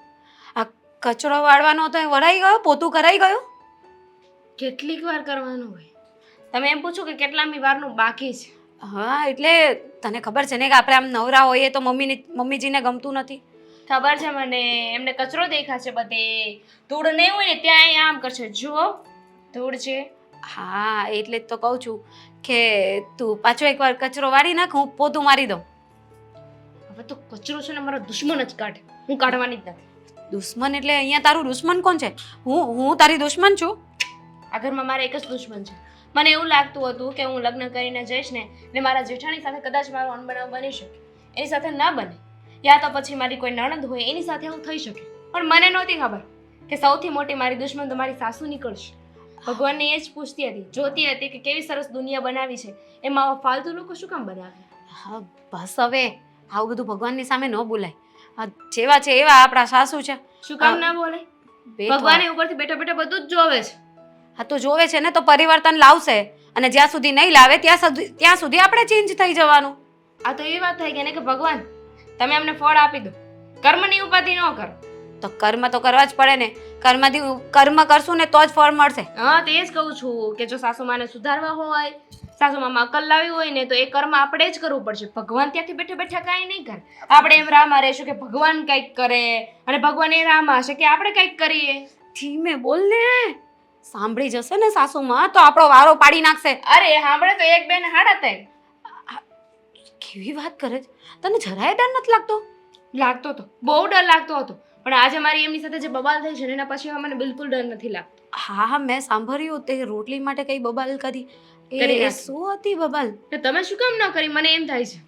આ કચરો વાળવાનો તો વળાઈ ગયો, પોતું કરાઈ ગયું? કેટલીક વાર કરવાનું હોય. તમે એમ પૂછો કે કેટલામી વારનું બાકી છે. હા એટલે તને ખબર છે ને કે આપણે આમ નવરા હોઈએ તો મમ્મીજીને ગમતું નથી. ખબર છે મને, એમને કચરો દેખાશે બધે. ધૂળ નહીં હોય ને ત્યાં આમ કરશે. જો ધૂળ છે. હા એટલે જ તો કહું છું કે તું પાછો એકવાર કચરો વાળી નાખ, હું પોતું મારી દઉં. હવે તો કચરો છે ને મારો દુશ્મન જ કાઢે, હું કાઢવાની જ નથી. દુશ્મન એટલે અહીંયા તારું દુશ્મન કોણ છે? હું તારી દુશ્મન છું? આ ઘરમાં મારે એક જ દુશ્મન છે. મને એવું લાગતું હતું કે હું લગ્ન કરીને જઈશ ને મારા જેઠાણી સાથે કદાચ મારો અનબનાવ બની શકે, એની સાથે ના બને, યા તો પછી મારી કોઈ નણંદ હોય એની સાથે એવું થઈ શકે. પણ મને નહોતી ખબર કે સૌથી મોટી મારી દુશ્મન તો મારી સાસુ નીકળશે. ભગવાનને એ જ પૂછતી હતી, જોતી હતી કે કેવી સરસ દુનિયા બનાવી છે, એમાં ફાલતુ લોકો શું કામ બનાવે? હા બસ હવે આવું બધું ભગવાનની સામે ન બોલાય. જેવા છે એવા આપણા સાસુ છે. શું કામ ના બોલે? ભગવાને ઉપરથી બેઠા બેઠા બધું જ જોવે છે. હા તો જોવે છે ને તો પરિવર્તન લાવશે, અને જ્યાં સુધી નહીં લાવે ત્યાં સુધી આપણે ચેન્જ થઈ જવાનું. આ તો એવી વાત થઈ ગઈ ને કે ભગવાન તમે અમને ફળ આપી દો, કર્મની ઉપાધિ ન કરો. તો કર્મ તો કરવા જ પડે ને. કર્મ કરશું ને તો જ ફળ મળશે. હા તો એ જ કહું છું કે જો સાસુમાને સુધારવા હોય, સાસુમામાં અકલ લાવી હોય ને તો એ કર્મ આપણે જ કરવું પડશે. ભગવાન ત્યાંથી બેઠા બેઠા કાંઈ નહીં કરે. આપણે એમ રાહમાં રહેશું કે ભગવાન કંઈક કરે, અને ભગવાન એ રાહમાં હશે કે આપણે કંઈક કરીએ. ધીમે બોલ ને, સાંભળી જશે ને સાસુમાં તો આપણો વારો પાડી નાખશે. અરે સાંભળે તો એક બેન હાડા થાય. કેવી વાત કરે છે, તને જરાય ડર નથી લાગતો? લાગતો હતો, બહુ ડર લાગતો હતો, પણ આજે મારી એમની સાથે જે બબાલ થઈ છે ને એના પછી હવે મને બિલકુલ ડર નથી લાગતો. હા મેં સાંભળ્યું તે રોટલી માટે કઈ બબાલ કરી. કરી એ નાખી. શું હતી બબાલ? તો તમે શું કામ ન કરી? મને એમ થાય છે.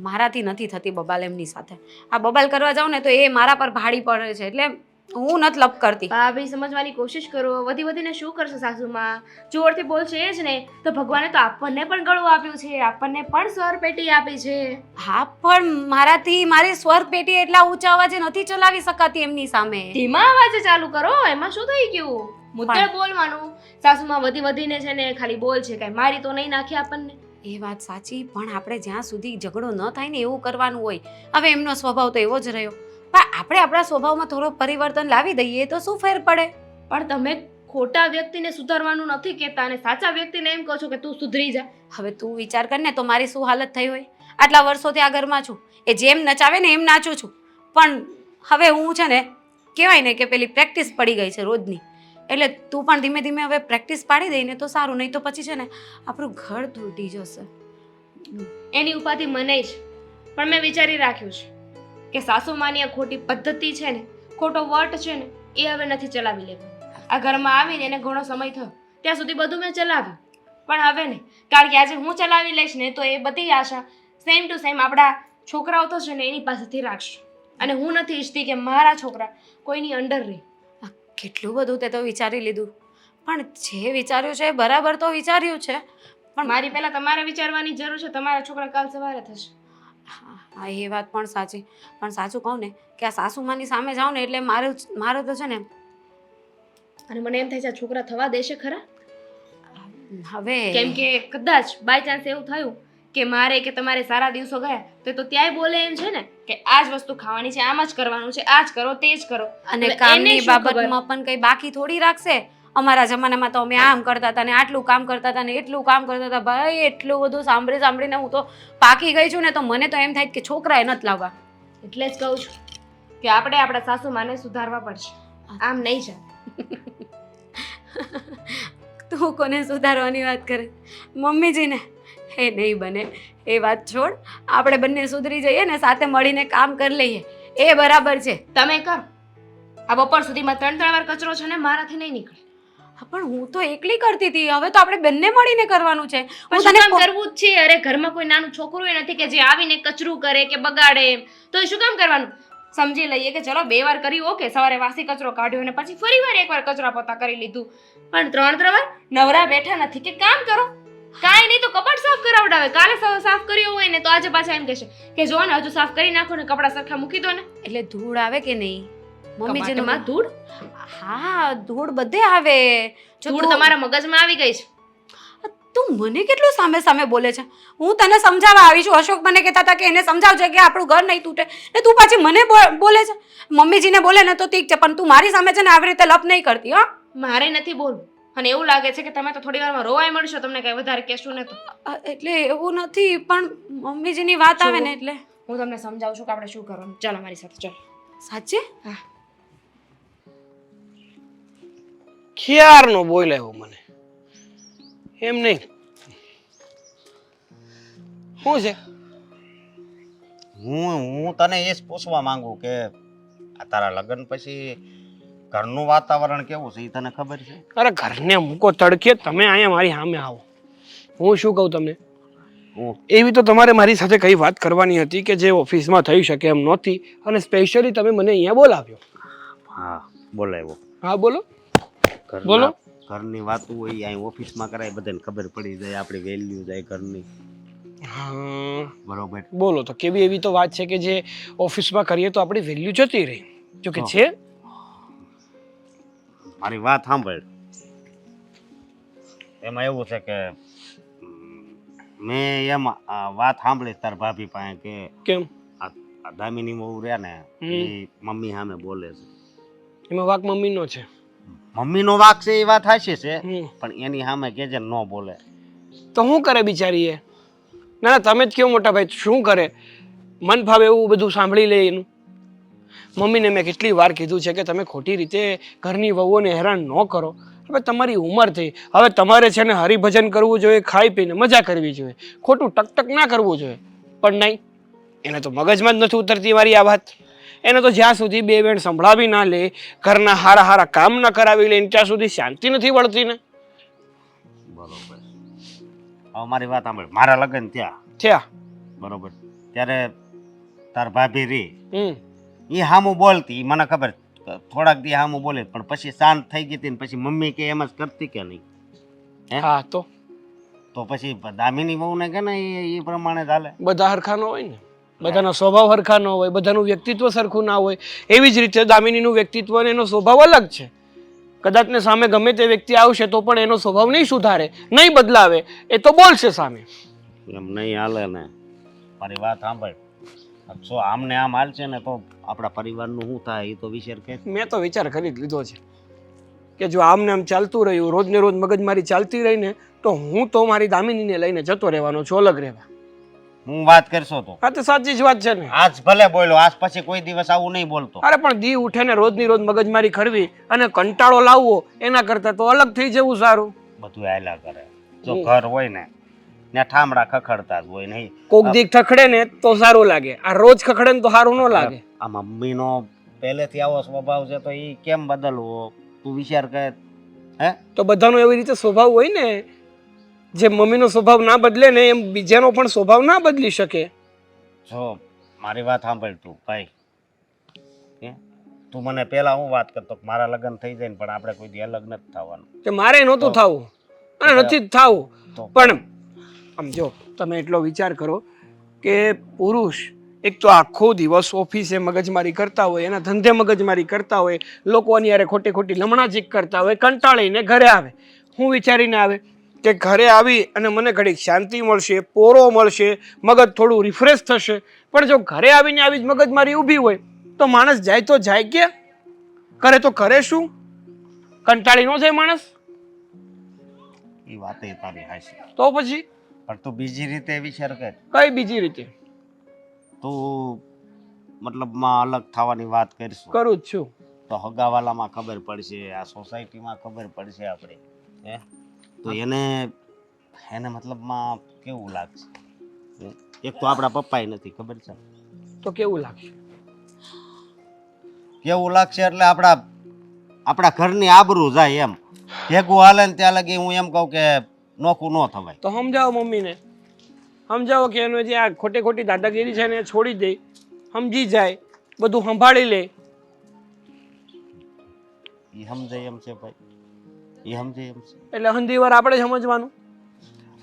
મારાથી નથી થતી બબાલ એમની સાથે. આ બબાલ કરવા જાઉં ને તો એ મારા પર ભાડી પડે છે, એટલે હું નથી લપ કરતી. ભાભી સમજવાની કોશિશ કરો. વધી વધીને શું કરશે સાસુમાં? જોરથી બોલશે એ જ ને. તો ભગવાને તો આપણને પણ ગળું આપ્યું છે, આપણને પણ સ્વર પેટી આપી છે. હા પણ મારાથી મારી સ્વર પેટી એટલા ઊંચા અવાજે નથી ચલાવી શકાતી એમની સામે. ધીમા અવાજે ચાલુ કરો, એમાં શું થઈ ગયું? મુદ્દે બોલવાનું. સાસુમાં વધી વધીને છે ને ખાલી બોલ છે, કાંઈ મારી તો નહીં નાખી આપણને. એ વાત સાચી, પણ આપણે જ્યાં સુધી ઝઘડો ન થાય ને એવું કરવાનું હોય. હવે એમનો સ્વભાવ તો એવો જ રહ્યો, પણ આપણે આપણા સ્વભાવમાં થોડો પરિવર્તન લાવી દઈએ તો શું ફેર પડે? પણ તમે ખોટા વ્યક્તિને સુધારવાનું નથી કહેતા અને સાચા વ્યક્તિને એમ કહો છો કે તું સુધરી જા. હવે તું વિચાર કર ને તો મારી શું હાલત થઈ હોય. આટલા વર્ષોથી આ ઘરમાં છું, એ જેમ નચાવે ને એમ નાચું છું, પણ હવે હું છે ને કહેવાય ને કે પેલી પ્રેક્ટિસ પડી ગઈ છે રોજની. એટલે તું પણ ધીમે ધીમે હવે પ્રેક્ટિસ પાડી દઈ ને તો સારું, નહીં તો પછી છે ને આપણું ઘર તૂટી જશે. એની ઉપાધિ મને જ. પણ મેં વિચારી રાખ્યું છે કે સાસુમાની આ ખોટી પદ્ધતિ છે ને, ખોટો વટ છે ને, એ હવે નથી ચલાવી લેવાનો. આ ઘરમાં આવીને એને ઘણો સમય થયો, ત્યાં સુધી બધું મેં ચલાવ્યું, પણ હવે નહીં. કારણ કે આજે હું ચલાવી લઈશ ને તો એ બધી આશા સેમ ટુ સેમ આપણા છોકરાઓ તો છે ને એની પાસેથી રાખશે. અને હું નથી ઈચ્છતી કે મારા છોકરા કોઈની અંડર રહે. કેટલું બધું તે તો વિચારી લીધું, પણ જે વિચાર્યું છે એ બરાબર તો વિચાર્યું છે. પણ મારી પહેલા તમારે વિચારવાની જરૂર છે. તમારા છોકરા કાલ સવારે થશે. હા એ વાત પણ સાચી, પણ સાચું કહું ને કે આ સાસુમાની સામે જાઉં ને એટલે મારું તો છે ને અને મને એમ થાય છે આ છોકરા થવા દેશે ખરા? હવે કેમ કે કદાચ બાય ચાન્સ એવું થયું કે મારે કે તમારે સારા દિવસો ગયા તો ત્યાંય બોલે એમ છે ને કે આ જ વસ્તુ ખાવાની છે, આમ જ કરવાનું છે, આ જ કરો તે જ કરો. અને હવે કામની એને શું ખબર? બાબતમાં પણ કઈ બાકી થોડી રાખશે. અમારા જમાનામાં તો અમે આમ કરતા હતા ને આટલું કામ કરતા હતા ને એટલું કામ કરતા હતા. ભાઈ એટલું બધું સાંભળીને હું તો પાકી ગઈ છું ને, તો મને તો એમ થાય કે છોકરાએ નથી લાવવા. એટલે જ કહું છું કે આપણે આપણા સાસુમાને સુધારવા પડશે, આમ નહીં ચાલે. તું કોને સુધારવાની વાત કરે? મમ્મીજીને. એ નહીં બને, એ વાત છોડ. આપણે બંને સુધરી જઈએ ને, સાથે મળીને કામ કરી લઈએ, એ બરાબર છે. તમે કરો. આ બપોર સુધીમાં 3 વાર કચરો છે ને મારાથી નહીં નીકળે. હા, પણ હું તો એકલી કરતી હતી, હવે તો આપણે બંને મળીને કરવાનું છે. હું પણ શું તને કામ કરવું જ છે? અરે ઘરમાં કોઈ નાનું છોકરું ય નથી કે જે આવીને કચરું કરે કે બગાડે એમ. તો એ શું કામ કરવાનું? સમજી લઈએ કે ચલો 2 વાર કર્યું, ઓકે, સવારે વાસી કચરો કાઢ્યો અને પછી ફરી વાર 1 વાર કચરા પોતા કરી લીધું. પણ 3 વાર નવરા બેઠા નથી કે કામ કરો. કાંઈ નહીં તો કબાટ સાફ કરાવડાવે. કાલે સાફ કર્યો હોય ને તો આજે પાછા એમ કહેશે કે જો ને હજુ સાફ કરી નાખો ને, કપડા સરખા મૂકી દો ને. એટલે ધૂળ આવે કે નહીં? મમ્મીજીનું કબાટમાં ધૂળ? હા, ધૂળ બધે આવે. જો ધૂળ તું- તમારા મગજમાં આવી ગઈ છે. તું મને કેટલું સામે સામે બોલે છે. હું તને સમજાવવા આવી છું. અશોક મને કહેતા હતા કે એને સમજાવજે કે આપણું ઘર નહીં તૂટે, ને તું પાછી મને બોલે છે. મમ્મીજીને બોલે ને તો ઠીક છે, પણ તું મારી સામે છે ને આવી રીતે લપ નહીં કરતી. હા, મારે નથી બોલવું. અને એવું લાગે છે કે તમે તો થોડી વારમાં રોવાય મળશો, તમને કઈ વધારે કહેશું ને તો. એટલે એવું નથી, પણ મમ્મીજીની વાત આવે ને એટલે. હું તમને સમજાવું છું કે આપણે શું કરવાનું. ચાલો મારી સાથે, ચાલો. સાચે? હા. ક્યારનો બોલાયો મને એમ નહીં. શું છે? હું તને એ જ પૂછવા માંગુ કે આ તારા લગ્ન પછી ઘરનું વાતાવરણ કેવું છે એ તને ખબર છે? અરે ઘરને મૂકો તડકે, તમે અહીંયા મારી સામે આવો. હું શું કહું તમને, હું એવી તો તમારે મારી સાથે કઈ વાત કરવાની હતી કે જે ઓફિસમાં થઈ શકે એમ નહોતી, અને સ્પેશિયલી તમે મને અહીંયા બોલાવ્યો. હા બોલાવ્યો. હા બોલો. ઘરના- બોલો. ઘરની વાતો હોય અહીં ઓફિસમાં કરાય, બધાને ખબર પડી જાય, આપણી વેલ્યુ જાય ઘરની. હા બરોબર. બોલો તો કેવી એવી તો વાત છે કે જે ઓફિસમાં કરીએ તો આપણી વેલ્યુ જતી રહી. જો કે છે. મારી વાત સાંભળ. એમાં એવું છે કે મેં એમ વાત સાંભળી તાર ભાભી પાસે કે કેમ? આ દામિની વહુ રહ્યા ને એ મમ્મી સામે બોલે છે. એમાં વાક મમ્મીનો છે. મમ્મીનો વાક છે એ વાત હાચી છે, હમ. પણ એની સામે કે જે ન બોલે. તો શું કરે બિચારી એ? ના ના, તમે જ કેવો મોટા ભાઈ, શું કરે? મન ભાવે એવું બધું સાંભળી લે એનું. મમ્મીને મેં કેટલી વાર કીધું છે કે તમે ખોટી રીતે ઘરની વહુઓને હેરાન ન કરો. હવે તમારી ઉંમર થઈ, હવે તમારે છે ને હરિભજન કરવું જોઈએ, ખાઈ પીને મજા કરવી જોઈએ, ખોટું ટકટક ના કરવું જોઈએ. પણ નહીં, એને તો મગજમાં જ નથી ઉતરતી મારી આ વાત. એને તો જ્યાં સુધી 2 બેન સંભળાવી ના લે, ઘરના હારા હારા કામ ના કરાવી લે, ત્યાં સુધી શાંતિ નથી વળતી ને. બરોબર. હવે મારી વાત સાંભળ. મારા લગ્ન થયા. બરોબર, ત્યારે તાર ભાભી રી હમ. એ હામું બોલતી, ઈ મને ખબર. થોડાક દી હામું બોલે, પણ પછી શાંત થઈ ગઈ હતી ને પછી મમ્મી કે એમ જ કરતી કે નહીં? હે? હા તો પછી દામિની વહુને કે ને એ પ્રમાણે ચાલે. બધા હરખા ન હોય ને, બધાનો સ્વભાવ હરખા ન હોય, બધાનું વ્યક્તિત્વ સરખું ના હોય. એવી જ રીતે દામિનીનું વ્યક્તિત્વ અને એનો સ્વભાવ અલગ છે. કદાચ ને સામે ગમે તે વ્યક્તિ આવશે તો પણ એનો સ્વભાવ નહીં સુધારે, નહીં બદલાવે, એ તો બોલશે સામે. એમ નહીં હાલે ને. મારી વાત સાંભળ. જો આમને આમ હાલશે ને તો આપણા પરિવારનું શું થાય એ તો વિચાર કર. મેં તો વિચાર કરી જ લીધો છે કે જો આમને આમ ચાલતું રહ્યું, રોજને રોજ મગજમારી ચાલતી રહી ને, તો હું તો મારી દામિનીને લઈને જતો રહેવાનો છું, અલગ રહેવા. હું વાત કરશો તો હા તો સાચી જ વાત છે ને. આજ ભલે બોલ્યો, આજ પછી કોઈ દિવસ આવું નહીં બોલતો. અરે પણ દી ઉઠે ને રોજની રોજ મગજમારી કરવી અને કંટાળો લાવવો, એના કરતાં તો અલગ થઈ જવું સારું. બધું હાલ્યા કરે. જો ઘર હોય ને ત્યાં ઠામડા ખખડતા જ હોય. નહીં કોક દીક ખખડે ને તો સારું લાગે, આ રોજ ખખડે ને તો સારું ન લાગે. આ મમ્મીનો પહેલેથી આવો સ્વભાવ છે તો એ કેમ બદલવો? તું વિચાર કર. હે? તો બધાનો એવી રીતે સ્વભાવ હોય ને, જે મમ્મીનો સ્વભાવ ના બદલે ને એમ બીજાનો પણ સ્વભાવ ના બદલી શકે. જો મારી વાત સાંભળ તું ભાઈ. તું મને પહેલા હું વાત કરતો કે મારા લગ્ન થઈ જાય ને પણ આપણે કોઈ દી અલગ નથી થવાનું. કે મારે નહોતું થવું અને નથી જ થવું. તો પણ આમ જો તમે એટલો વિચાર કરો કે પુરુષ એક તો આખો દિવસ ઓફિસે મગજમારી કરતા હોય, એના ધંધે મગજમારી કરતા હોય, લોકોની યારે ખોટી ખોટી લમણાચીક કરતા હોય, કંટાળીને ઘરે આવે. હું વિચારીને આવે કે ઘરે આવી અને મને ઘડીક શાંતિ મળશે, પોરો મળશે, મગજ થોડું રિફ્રેશ થશે. પણ જો ઘરે આવીને આવી જ મગજમારી ઊભી હોય તો માણસ જાય તો જાય ક્યાં? કરે તો કરે શું? કંટાળી ન જાય માણસ? એ વાત એ તારી હાચી. તો પછી પણ તું બીજી રીતે વિચાર કર. કઈ બીજી રીતે? તું મતલબમાં અલગ થવાની વાત કરીશું કરું જ છું. તો હગાવાલામાં ખબર પડશે, આ સોસાયટીમાં ખબર પડશે આપણે, હે તો એને મતલબમાં કેવું લાગશે? એક તો આપણા પપ્પાય નથી, ખબર છે? તો કેવું લાગશે? કેવું લાગશે એટલે આપણા ઘરની આબરૂ જાય એમ. ભેગું હાલે ને ત્યાં લગી હું એમ કહું કે નોખું ન થવાય. તો સમજાવો મમ્મીને, સમજાવો કે એનો જે આ ખોટી ખોટી દાદાગીરી છે ને એ છોડી દે, સમજી જાય, બધું સંભાળી લે. એ સમજાય એમ છે ભાઈ, એ સમજાય એમ છે. એટલે હંધી વાર આપણે જ સમજવાનું.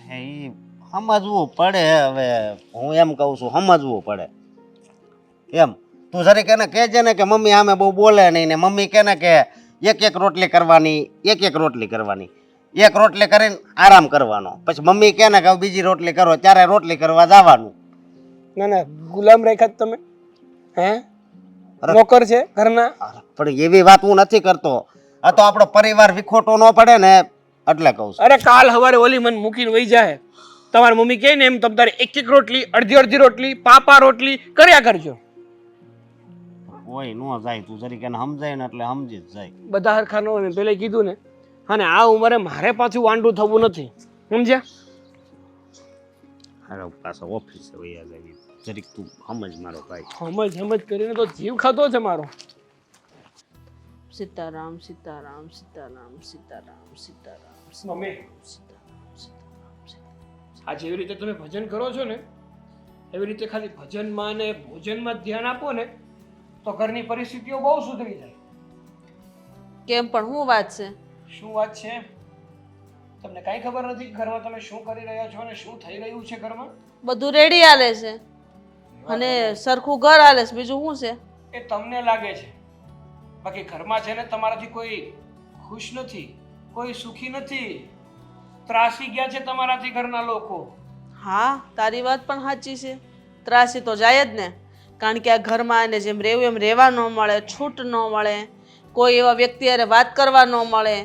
હે એ સમજવું પડે. હવે હું એમ કહું છું સમજવું પડે એમ. તું જરીક એને કહેજે ને કે મમ્મી આમે બહુ બોલે નહીં, ને મમ્મી કહે ને કે એક રોટલી કરવાની, એક રોટલી કરવાની, એક રોટલી કરીને આરામ કરવાનો. પછી મમ્મી કહે ને કે હવે બીજી રોટલી કરો, ત્યારે રોટલી કરવા જવાનું. ના ના, ગુલામ રાખ્યા તમે? હે નોકર છે ઘરના? પણ એવી વાત હું નથી કરતો. આ તો આપણો પરિવાર વિખોટો ન પડે ને એટલે કહું છું. અરે કાલ સવારે ઓલી મને મૂકીને વહી જાય. તમારી મમ્મી કહે ને એમ તમ તારે એક રોટલી, અડધી રોટલી, પાપા રોટલી કર્યા કરજો. કોઈ ન જાય, તું જરીક એને સમજાય ને એટલે સમજી જ જાય. બધા હરખા ન હોય, મેં પહેલા કીધું ને. અને આ ઉંમરે મારે પાછું વાંડું થવું નથી, સમજ્યા? અરે પાછો ઓફિસે વયા જાય. જરીક તું સમજ મારો ભાઈ. સમજ કરીને તો જીવ ખાતો છે મારો. સીતારામ સીતારામ સીતારામ સીતારામ સીતારામ મમ્મી, સીતારામ. આ જેવી રીતે તમે ભજન કરો છો ને, એવી રીતે ખાલી ભજનમાં ને ભોજનમાં જ ધ્યાન આપો ને તો ઘરની પરિસ્થિતિઓ બહુ સુધરી જાય. કેમ પણ શું વાત છે? શું વાત છે? તમને કાંઈ ખબર નથી ઘરમાં તમે શું કરી રહ્યા છો અને શું થઈ રહ્યું છે ઘરમાં? બધું રેડી હાલે છે અને સરખું ઘર હાલે છે, બીજું શું છે? એ તમને લાગે છે, બાકી ઘરમાં છે ને તમારાથી કોઈ ખુશ નથી, કોઈ સુખી નથી. ત્રાસી ગયા છે તમારાથી ઘરના લોકો. હા, તારી વાત પણ સાચી છે. ત્રાસી તો જાય જ ને, કારણ કે આ ઘરમાં એને જેમ રહેવું એમ રહેવા ન મળે, છૂટ ન મળે, કોઈ એવા વ્યક્તિ હારે વાત કરવા ન મળે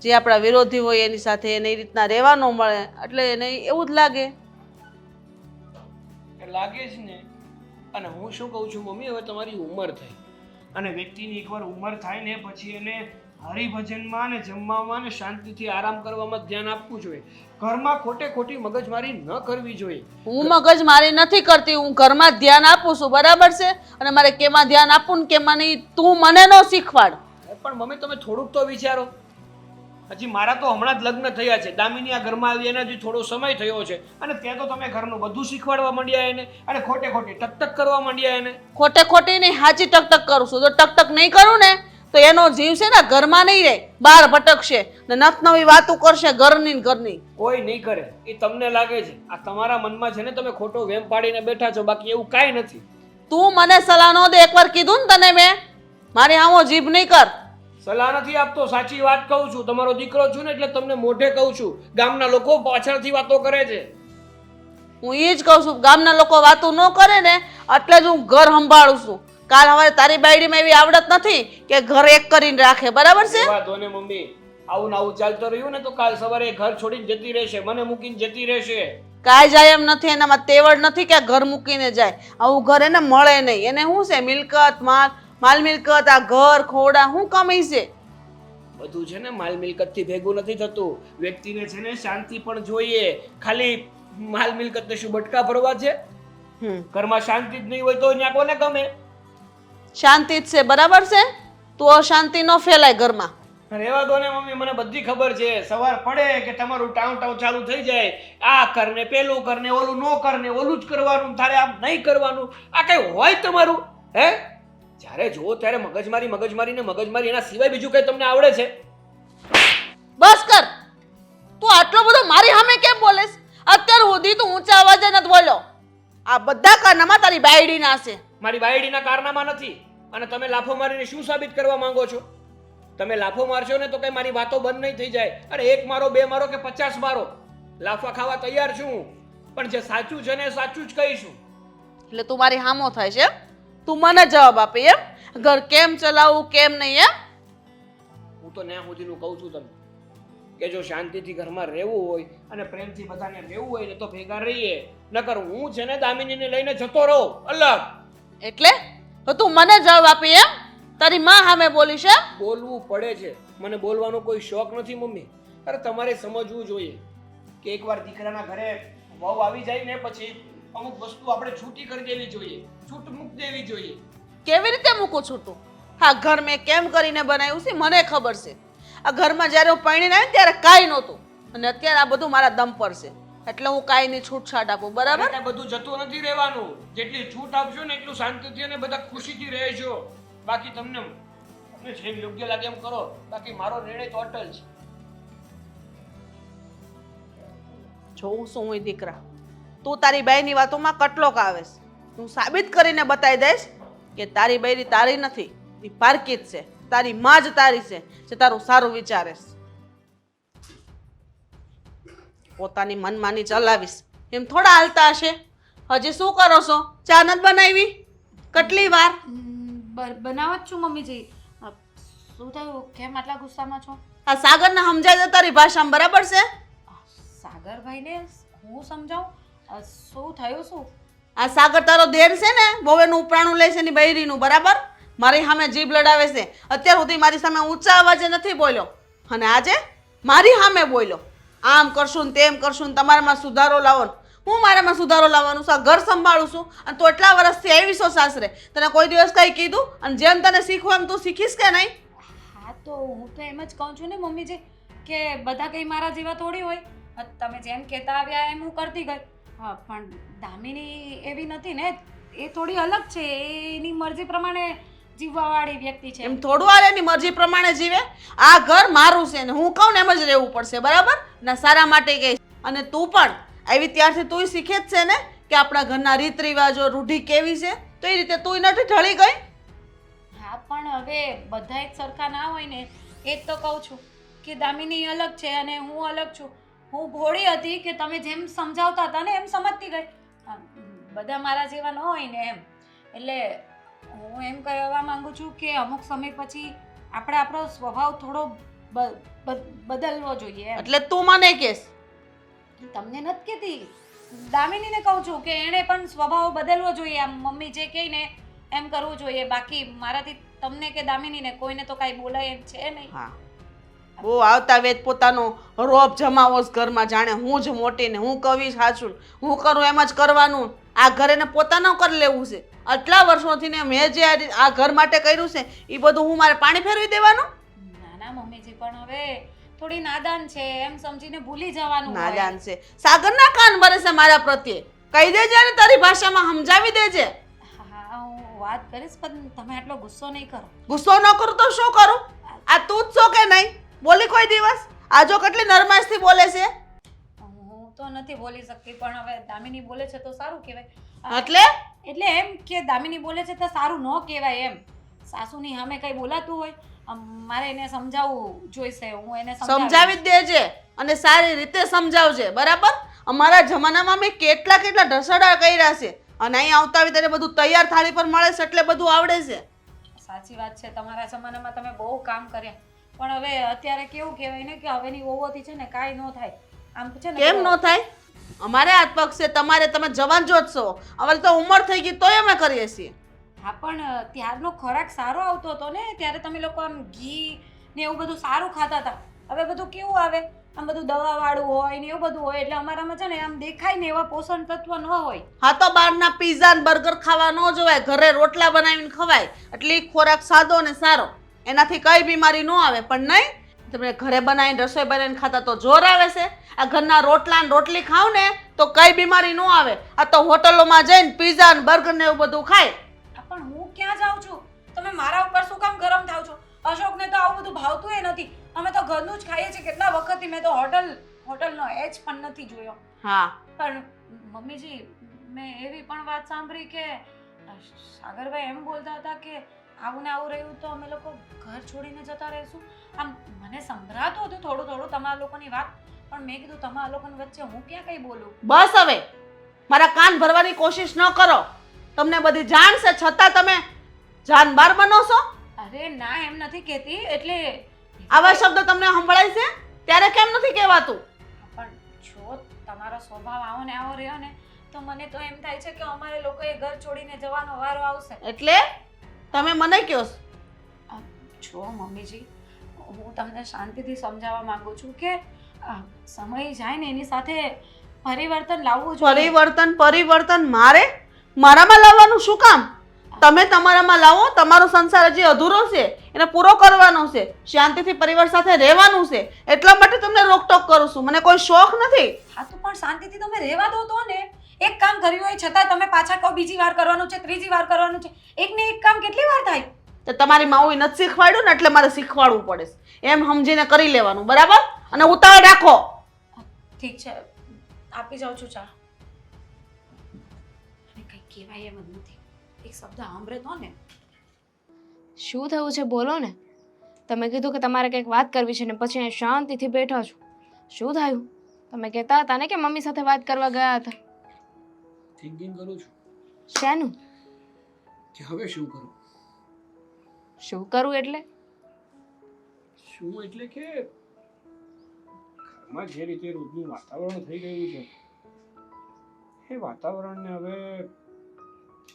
જે આપણા વિરોધી હોય એની સાથે એને એ રીતના રહેવા ન મળે, એટલે એને એવું જ લાગે. એ લાગે જ ને. અને હું શું કહું છું મમ્મી, હવે તમારી ઉંમર થઈ અને વ્યક્તિની એકવાર ઉંમર થાય ને પછી એને હરિભજનમાં ને જમવામાં ને શાંતિથી આરામ કરવામાં ધ્યાન આપવું જોઈએ. ઘરમાં ખોટે ખોટી મગજમારી ન કરવી જોઈએ. હું મગજ મારી નથી કરતી, હું ઘરમાં જ ધ્યાન આપું છું, બરાબર છે? અને મારે કેમાં ધ્યાન આપવું ને કેમાં નહીં તું મને ન શીખવાડ. પણ મમ્મી તમે થોડુંક તો વિચારો. હજી મારા તો હમણાં જ લગ્ન થયા છે, દામિની આ ઘરમાં આવી એના હજી થોડો સમય થયો છે અને ત્યાં તો તમે ઘરનું બધું શીખવાડવા માંડ્યા એને અને ખોટે ખોટી ટકટક કરવા માંડ્યા એને. ખોટે ખોટી નહીં, સાચી ટકટક કરું છું. જો ટકટક નહીં કરું ને તો એનો જીવ છે ને ઘરમાં નહીં રહે, બહાર ભટકશે ને નક નવી વાતો કરશે ઘરની ને ઘરની. કોઈ નહીં કરે, એ તમને લાગે છે. આ તમારા મનમાં છે ને, તમે ખોટો વેમ પાડીને બેઠા છો, બાકી એવું કાંઈ નથી. તું મને સલાહ ન દે, એકવાર કીધું ને તને મેં, મારી આવો જીભ નહીં કર. સલાહ નથી આપતો, સાચી વાત કહું છું. તમારો દીકરો છું ને એટલે તમને મોઢે કહું છું. ગામના લોકો પાછળથી વાતો કરે છે. હું એ જ કહું છું, ગામના લોકો વાતો ન કરે ને એટલે જ હું ઘર સંભાળું છું. કાલ હવે તારી બાયડીમાં એવી આવડત નથી કે ઘર એક કરીને રાખે, બરાબર છે? વાતો ને મમ્મી, આવું ને આવું ચાલતું રહ્યું ને તો કાલ સવારે ઘર છોડીને જતી રહેશે, મને મૂકીને જતી રહેશે. કાંઈ જાય એમ નથી, એનામાં તેવડ નથી કે ઘર મૂકીને જાય. આવું ઘર એને મળે નહીં. એને શું છે, મિલકત, માલ મિલકત, આ ઘર ખોડા શું કમાઈ છે? બધું છે ને માલ મિલકત થી ભેગું નથી થતું. વ્યક્તિને છે ને શાંતિ પણ જોઈએ. ખાલી માલ મિલકત ને શું બટકા ભરવા છે? ઘરમાં શાંતિ જ નહીં હોય તો ત્યાં કોને ગમે? શાંતિ જ છે, બરાબર છે? તું અશાંતિ ન ફેલાય ઘરમાં. રહેવા દો ને મમ્મી, મને બધી ખબર છે. સવાર પડે કે તમારું ટાઉન ટાઉન ચાલુ થઈ જાય, આ કર ને પેલું કર ને ઓલું નો કર ને ઓલું જ કરવાનું, તારે આમ નહીં કરવાનું. આ કઈ હોય તમારું? હે, જ્યારે જો ત્યારે મગજમારી ને મગજમારી, એના સિવાય બીજું કઈ તમને આવડે છે? બસ કર. તું આટલો બધો મારી સામે કેમ બોલેસ? અત્યાર સુધી તું ઊંચા અવાજે નથી બોલ્યો. આ બધા કારનામાં તારી બાયડીના છે. મારી બાયડીના કારનામાં નથી. અને તમે લાફો મારીને શું સાબિત કરવા માંગો છો? તમે લાફો મારશો ને તો કઈ મારી વાતો બંધ નહીં થઈ જાય. અરે 1 મારો 2 મારો કે 50 મારો, લાફા ખાવા તૈયાર છું હું. પણ જે સાચું છે ને સાચું જ કહીશું. એટલે તું મારી હામો થાય છે એમ? તું મને જવાબ આપે એમ? ઘર કેમ ચલાવવું કેમ નહીં એમ? હું તો ન્યા સુધીનું કહું છું તમને કે જો શાંતિથી ઘરમાં રહેવું હોય અને પ્રેમથી બધાને રહેવું હોય ને તો ભેગા રહીએ. નકર હું છે ને દામિનીને લઈને જતો રહું અલગ. એટલે તો તું મને જવાબ આપી એમ? તારી માં સામે બોલીશ એમ? બોલવું પડે છે. મને બોલવાનો કોઈ શોખ નથી મમ્મી. અરે તમારે સમજવું જોઈએ કે એકવાર દીકરાના ઘરે વહુ આવી જાય ને પછી અમુક વસ્તુ આપણે છૂટી કરી દેવી જોઈએ, છૂટ મૂક દેવી જોઈએ. કેવી રીતે મૂકું છું તું? હા, ઘર મેં કેમ કરીને બનાવ્યું છે મને ખબર છે. આ ઘરમાં જ્યારે હું પરણીને આવી ને ત્યારે કાંઈ નહોતું અને અત્યારે આ બધું મારા દમ પર છે. એટલે હું કાંઈની છૂટછાટ આપું, બરાબર? એટલે બધું જતું નથી રહેવાનું. જેટલી છૂટ આપશો ને એટલું શાંતિથી અને બધા ખુશીથી રહેજો. બાકી તમને જેમ યોગ્ય લાગે એમ કરો. બાકી મારો નિર્ણય તો અટલ છે. જોઉં શું હું દીકરા, તું તારી બાઈની વાતોમાં કટલોક આવેશ. હું સાબિત કરીને બતાવી દઈશ કે તારી બાઈ તારી નથી, એ પારકી જ છે. તારી માં જ તારી છે જે તારું સારું વિચારેશ. પોતાની મનમાની ચલાવીશ એમ થોડા હાલતા હશે. હજી શું કરો છો? ચા નથી બનાવી? કેટલી વાર? બનાવ જ છું મમ્મીજી. શું થયું? કેમ આટલા ગુસ્સામાં છો? આ સાગરને સમજાય છે તારી ભાષામાં, બરાબર છે? સાગરભાઈને હું સમજાવું? શું થયું? શું આ સાગર તારો દેર છે ને, બહુ એનું ઉપરાણું લે છે એની બૈરીનું, બરાબર? મારી સામે જીભ લડાવે છે. અત્યાર સુધી મારી સામે ઊંચા અવાજે નથી બોલ્યો અને આજે મારી સામે બોલ્યો. આમ કરશું ને તેમ કરશું ને તમારામાં સુધારો લાવો ને. હું મારામાં સુધારો લાવવાનું છું? આ ઘર સંભાળું છું અને તું એટલા વર્ષથી આવી છો સાસરે. તને કોઈ દિવસ કંઈ કીધું? અને જેમ તને શીખવું એમ તું શીખીશ કે નહીં? હા, તો હું તો એમ જ કહું છું ને મમ્મીજી કે બધા કંઈ મારા જેવા થોડી હોય. તમે જેમ કહેતા આવ્યા એમ હું કરતી ગઈ. હા, પણ દામિની એવી નથી ને, એ થોડી અલગ છે. એની મરજી પ્રમાણે જીવવાવાળી વ્યક્તિ છે. એમ થોડું હાલે એની મરજી પ્રમાણે જીવે? આ ઘર મારું છે ને હું કહું ને એમ જ રહેવું પડશે, બરાબર? ના સારા માટે કહીશ. અને તું પણ આવી ત્યારથી તું શીખે જ છે ને કે આપણા ઘરના રીત રિવાજો રૂઢી કેવી છે, તો એ રીતે તું નથી ઢળી ગઈ? હા, પણ હવે બધા એક સરખા ના હોય ને, એ જ તો કહું છું કે દામિની અલગ છે અને હું અલગ છું. હું ભોળી હતી કે તમે જેમ સમજાવતા હતા ને એમ સમજતી ગઈ. બધા મારા જેવા ન હોય ને એમ. એટલે હું એમ કહેવા માંગુ છું કે અમુક સમય પછી આપણે આપણો સ્વભાવ થોડો બદલવો જોઈએ એમ. એટલે તું મને કહેશ? તમને નથી કહેતી, દામિનીને કહું છું કે એણે પણ સ્વભાવ બદલવો જોઈએ. આમ મમ્મી જે કહે ને એમ કરવું જોઈએ. બાકી મારાથી તમને કે દામિનીને કોઈને તો કાંઈ બોલાય એમ છે નહીં. હા, બહુ આવતા વેત પોતાનો રોપ જમાવો ઘરમાં, જાણે હું જ મોટી ને હું કવિ સાચું, હું કરું એમ જ કરવાનું. આ ઘરે ને પોતાનું કરી લેવું છે. આટલા વર્ષોથી ને મેં જે આ ઘર માટે કર્યું છે એ બધું હું મારે પાણી ફેરવી દેવાનું? ના ના મમ્મીજી, પણ હવે થોડી નાદાન છે એમ સમજીને ભૂલી જવાનું હોય. નાદાન છે? સાગરના કાન ભરે છે મારા પ્રત્યે. કહી દેજે ને તારી ભાષામાં સમજાવી દેજે. હા, હું વાત કરીશ પણ તમે આટલો ગુસ્સો નહીં કરો. ગુસ્સો ન કરું તો શું કરું? આ તું જ છો કે નહીં? બોલી કોઈ દિવસ? આજો કેટલી નરમાશથી બોલે છે. હું તો નથી બોલી શકતી, પણ હવે દામિની બોલે છે તો સારું કહેવાય. એટલે એમ કે દામિની બોલે છે તો સારું ન કહેવાય એમ. સાસુની સામે કંઈ બોલાતું હોય મારે એને સમજાવવું જોઈશે. હું એને સમજાવી જ દેજે અને સારી રીતે સમજાવજે, બરાબર? અમારા જમાનામાં મેં કેટલા ઢસડા કર્યા છે અને અહીં આવતા આવી ત્યારે બધું તૈયાર થાળી પર મળે છે એટલે બધું આવડે છે. સાચી વાત છે, તમારા જમાનામાં તમે બહુ કામ કર્યા. પણ હવે અત્યારે કેવું કહેવાય ને કે હવેની વહુઓથી છે ને કાંઈ ન થાય. આમ છે ને કેમ ન થાય? અમારે હાથ પગ છે, તમારે તમે જવાન જો જ છો. હવે તો ઉંમર થઈ ગઈ તોય અમે કરીએ છીએ. હા, પણ ત્યારનો ખોરાક સારો આવતો હતો ને, ત્યારે તમે લોકો આમ ઘી ને એવું બધું સારું ખાતા હતા. હવે બધું કેવું આવે, આમ બધું દવાવાળું હોય ને એવું બધું હોય એટલે અમારામાં છે ને આમ દેખાય ને એવા પોષણ તત્વ ન હોય. હા, તો બહારના પીઝા ને બર્ગર ખાવા ન જોવાય, ઘરે રોટલા બનાવીને ખવાય. એટલે ખોરાક સાદો ને સારો, એનાથી કઈ બીમારી ન આવે. પણ નહીં, તમે ઘરે બનાવીને રસોઈ બનાવીને ખાતા તો જોર આવે છે. આ ઘરના રોટલા ને રોટલી ખાવ ને તો કઈ બીમારી ન આવે. આ તો હોટલોમાં જઈને પીઝા ને બર્ગર ને એવું બધું ખાય. પણ હું ક્યાં જાઉં છું? તમે મારા ઉપર શું કામ ગરમ થાવ છો? અશોકને તો આવું બધું ભાવતું એ નથી. અમે તો ઘરનું જ ખાઈએ છીએ. કેટલા વખતથી મેં તો હોટલનો એજ પણ નથી જોયો. હા, પણ મમ્મીજી મેં એવી પણ વાત સાંભળી કે સાગરભાઈ એમ બોલતા હતા કે આવું ને આવું રહ્યું તો અમે લોકો ઘર છોડીને જતા રહીશું. આમ મને સંભળાતું હતું થોડું થોડું તમારા લોકોની વાત, પણ મેં કીધું તમારા લોકોની વચ્ચે હું ક્યાં કઈ બોલું. બસ હવે મારા કાન ભરવાની કોશિશ ન કરો. તમને બધી જાણ છે છતાં તમે જાનબાર બનો છો. અરે ના એમ નથી કહેતી, એટલે આવા શબ્દો તમને સંભળાય છે ત્યારે કેમ નથી કહેવાતું? પણ જો તમારો સ્વભાવ આવો ને આવો રહ્યો ને તો મને તો એમ થાય છે કે અમારે લોકોએ ઘર છોડીને જવાનો વારો આવશે. એટલે તમે મને કહો છો. જો મમ્મીજી, હું તમને શાંતિથી સમજાવવા માંગુ છું કે સમય જાય ને એની સાથે પરિવર્તન લાવવું જોઈએ. પરિવર્તન મારામાં લાવવાનું શું કામ? તમે તમારામાં લાવો. તમારો સંસાર હજી અધૂરો છે, એને પૂરો કરવાનો છે, શાંતિથી પરિવાર સાથે રહેવાનું છે. એટલા માટે તમને રોકટોક કરું છું. મને કોઈ શોખ નથી. હા તો પણ શાંતિથી તમે રહેવા દો તો ને. એક કામ કર્યું હોય છતાં તમે પાછા કહો બીજી વાર કરવાનું છે, ત્રીજી વાર કરવાનું છે. એક ને એક કામ કેટલી વાર થાય? તો તમારી માઉએ નથી શીખવાડ્યું ને એટલે મારે શીખવાડવું પડે છે. એમ સમજીને કરી લેવાનું, બરાબર? અને ઉતાવળ રાખો. ઠીક છે, આપી જાઉં છું ચા. અને કંઈ કહેવાય એમ જ નથી. એક શબ્દ સાંભળે તો ને. શું થયું છે બોલો ને. તમે કીધું કે તમારે કંઈક વાત કરવી છે ને પછી અહીં શાંતિથી બેઠા છો. શું થયું? તમે કહેતા હતા ને કે મમ્મી સાથે વાત કરવા ગયા હતા. થિંકિંગ કરું છું શેનું? કે હવે શું કરું. શું કરું એટલે? શું એટલે કે ઘરમાં જે રીતે રોજનું વાતાવરણ થઈ ગયું છે એ વાતાવરણને હવે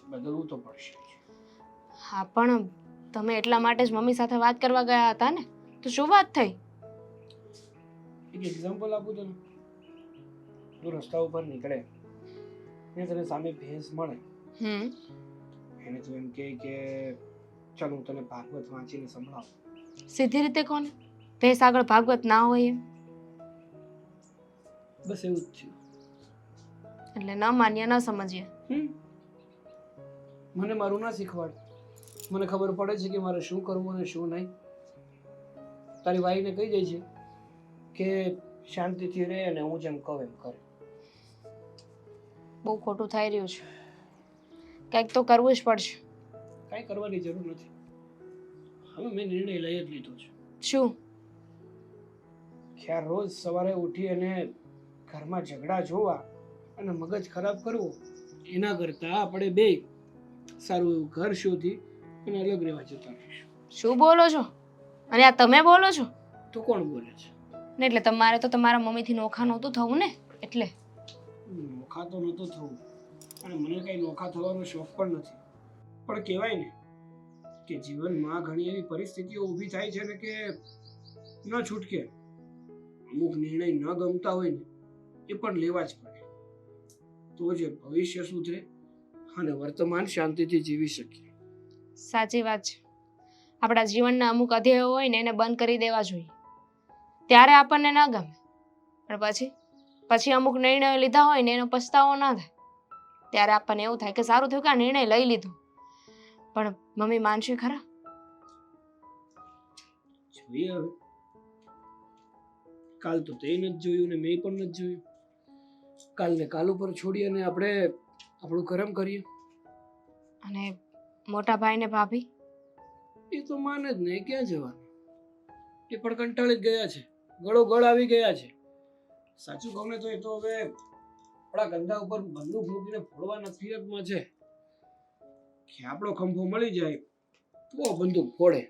બદલવું તો પડશે. હા પણ તમે એટલા માટે જ મમ્મી સાથે વાત કરવા ગયા હતા ને, તો શું વાત થઈ? એક એક્ઝામ્પલ આપું તને. તું રસ્તા ઉપર નીકળે ને તને સામે ભેંસ મળે, એને તું એમ કહે કે ચાલ હું તને ભાગવત વાંચીને સંભળાવું. સીધી રીતે કોને? ભેંસ આગળ ભાગવત ના હોય એમ? બસ એવું જ થયું. એટલે ન માન્ય ન સમજીએ. મને મારું ના શીખવાડ. મને ખબર પડે છે કે મારે શું કરવું અને શું નહીં. તારી વાઈને કહી દે છે કે શાંતિથી રહે અને હું જેમ કહું એમ કરે. બહુ ખોટું થઈ રહ્યું છે. કંઈક તો કરવું જ પડશે. કાંઈ કરવાની જરૂર નથી. હવે મેં નિર્ણય લઈ જ લીધો છે. શું? કે આ રોજ સવારે ઉઠી અને ઘરમાં ઝઘડા જોવા અને મગજ ખરાબ કરવું એના કરતાં આપણે બે સારું એવું ઘર શોધી અને અલગ રહેવા જતા રહીશું. શું બોલો છો? અને આ તમે બોલો છો? તો કોણ બોલે છે? ને એટલે તમારે તો તમારા મમ્મીથી નોખા નહોતું થવું ને એટલે. નોખા તો નહોતું થવું અને મને કઈ નોખા થવાનો શોખ પણ નથી. પણ કહેવાય ને કે જીવનમાં ઘણી એવી પરિસ્થિતિઓ ઊભી થાય છે ને કે ન છૂટકે. અમુક નિર્ણય ન ગમતા હોય ને એ પણ લેવા જ પડે, તો જે ભવિષ્ય સુધરે અને વર્તમાન શાંતિથી જીવી શકીએ. સાચી વાત છે. આપણા જીવનના અમુક અધ્યાયો હોય ને એને બંધ કરી દેવા જોઈએ. ત્યારે આપણને ન ગમે, પણ પછી અમુક નિર્ણયો લીધા હોય ને એનો પસ્તાવો ના થાય ત્યારે આપણને એવું થાય કે સારું થયું કે આ નિર્ણય લઈ લીધો. પણ મમ્મી માનશે ખરા? જોઈએ હવે. કાલ તો તે નથી જોયું ને મેં પણ નથી જોયું. કાલને કાલ ઉપર છોડી અને આપણે આપણું કરમ કરીએ. અને મોટા ભાઈ ને ભાભી? એ તો માને જ નહીં. ક્યાં જવાનું? એ પણ કંટાળી જ ગયા છે. ગળો ગળ આવી ગયા છે. સાચું કહું ને તો એ તો હવે આપણા ગંદા ઉપર બંદૂક મૂકીને ફોડવાના ફિરતમાં છે કે આપણો ખંભો મળી જાય તો બંદૂક ફોડે.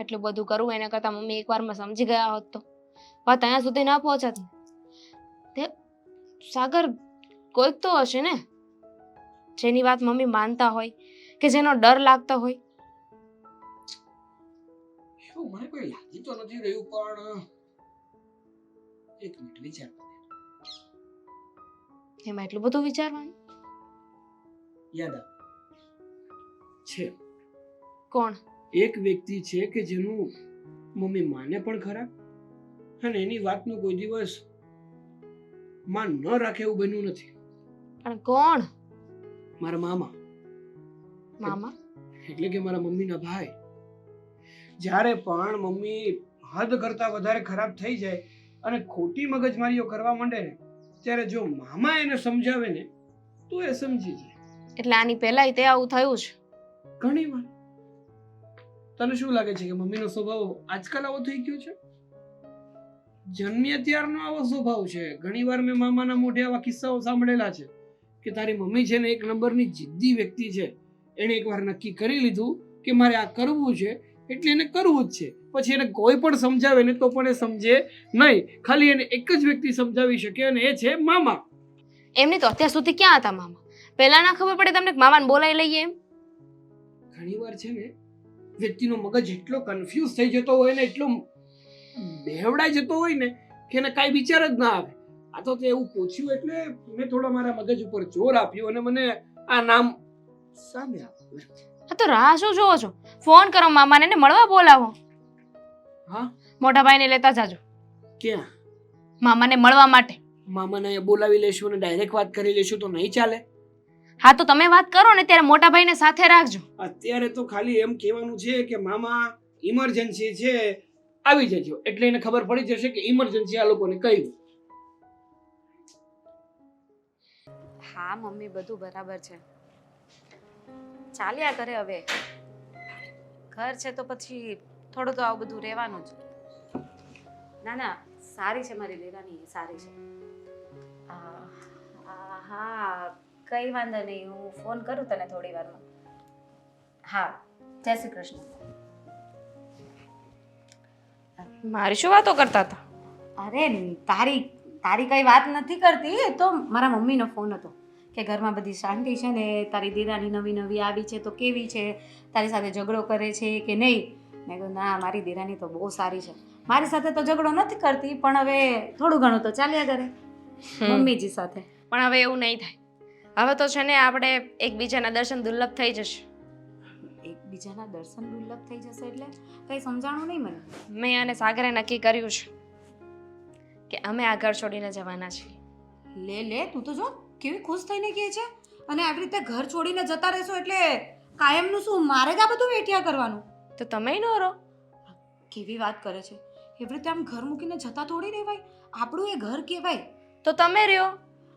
એટલું બધું કરવું એના કરતાં મમ્મી એકવારમાં સમજી ગયા હોત તો વાત અહીંયા સુધી ના પહોંચત ને. તે સાગર કોઈક તો હશે ને જેની વાત મમ્મી માનતા હોય કે જેનો ડર લાગતો હોય. શું મને કોઈ લાગી તો નથી રહ્યું, પણ એક મિનિટ વિચાર. એમાં એટલું બધું વિચારવાનું? યાદ આવે છે કોણ? એક વ્યક્તિ છે કે જેનું મમ્મી માને પણ ખરા અને એની વાતનું કોઈ દિવસ માન ન રાખે એવું બન્યું નથી. પણ કોણ? મારા મામા. મામા? એટલે કે મારા મમ્મીના ભાઈ. જ્યારે પણ મમ્મી હદ કરતા વધારે ખરાબ થઈ જાય અને ખોટી મગજમારીઓ કરવા માંડે ને ત્યારે જો મામા એને સમજાવે ને તું એ સમજી જાય. એટલે આની પહેલાંય તે આવું થયું છે. ઘણી વાર. તને શું લાગે છે કે મમ્મીનો સ્વભાવ આજકાલ આવો થઈ ગયો છે? જન્મ્યા ત્યારનો આવો સ્વભાવ છે. ઘણી વાર મેં મામાના મોઢે આવા કિસ્સાઓ સાંભળેલા છે કે તારી મમ્મી છે ને એક નંબરની જિદ્દી વ્યક્તિ છે. એણે એકવાર નક્કી કરી લીધું કે મારે આ કરવું છે એટલે એને કરવું જ છે. પછી એને કોઈ પણ સમજાવે ને તો પણ એ સમજે નહીં. ખાલી એને એક જ વ્યક્તિ સમજાવી શકે અને એ છે મામા. એમની તો અત્યાર સુધી ક્યાં હતા મામા? પહેલા ના ખબર પડે તમને કે મામાને બોલાવી લઈએ એમ? ઘણી વાર છે ને વ્યક્તિનો મગજ એટલો કન્ફ્યુઝ થઈ જતો હોય ને એટલો બેવડાઈ જતો હોય ને કે એને કાંઈ વિચાર જ ના આવે. આ તો તે એવું પૂછ્યું એટલે મેં થોડા મારા મગજ ઉપર જોર આપ્યું અને મને આ નામ સામે આવ્યું. હા તો રાહ શું જોવો છો? ફોન કરો મામાને ને મળવા બોલાવો. હા, મોટા ભાઈને લેતા જાજો ક્યાં? મામાને મળવા માટે. મામાને બોલાવી લેશું અને ડાયરેક્ટ વાત કરી લેશું તો નહીં ચાલે? હા તો તમે વાત કરો ને ત્યારે મોટા ભાઈને સાથે રાખજો. અત્યારે તો ખાલી એમ કહેવાનું છે કે મામા ઇમરજન્સી છે, આવી જજો. એટલે એને ખબર પડી જશે કે ઇમરજન્સી આ લોકોને કહ્યું. હા મમ્મી, બધું બરાબર છે. ચાલ્યા કરે હવે. ઘર છે તો પછી થોડું તો આવું બધું રહેવાનું જ. ના ના, સારી છે મારી દેરાની, સારી છે. હા, કઈ વાંધો નહીં, હું ફોન કરું તને થોડી વારમાં. હા, જય શ્રી કૃષ્ણ. મારી શું વાતો કરતા હતા? અરે તારી કઈ વાત નથી કરતી, એ તો મારા મમ્મીનો ફોન હતો કે ઘરમાં બધી શાંતિ છે ને, તારી દીરાની નવી આવી છે તો કેવી છે, તારી સાથે ઝઘડો કરે છે કે નહીં. મેં કહ્યું ના, મારી દીરાની તો બહુ સારી છે, મારી સાથે તો ઝઘડો નથી કરતી, પણ હવે થોડું ઘણું તો ચાલ્યા કરે મમ્મીજી સાથે. પણ હવે એવું નહીં થાય. હવે તો છે ને આપણે એકબીજાના દર્શન દુર્લભ થઈ જશે. એકબીજાના દર્શન દુર્લભ થઈ જશે એટલે કઈ સમજાણું નહીં મને. મેં અને સાગરે નક્કી કર્યું છે કે અમે આ ઘર છોડીને જવાના છીએ. લે તું તો જો કેવી ખુશ થઈને કહે છે. અને આવી રીતે ઘર છોડીને જતા રહેશો એટલે કાયમનું શું મારે જ આ બધું વેઠિયા કરવાનું? તો તમે ન રહો. કેવી વાત કરે છે. એવી રીતે આમ ઘર મૂકીને જતા થોડી રહેવાય. આપણું એ ઘર કહેવાય. તો તમે રહ્યો,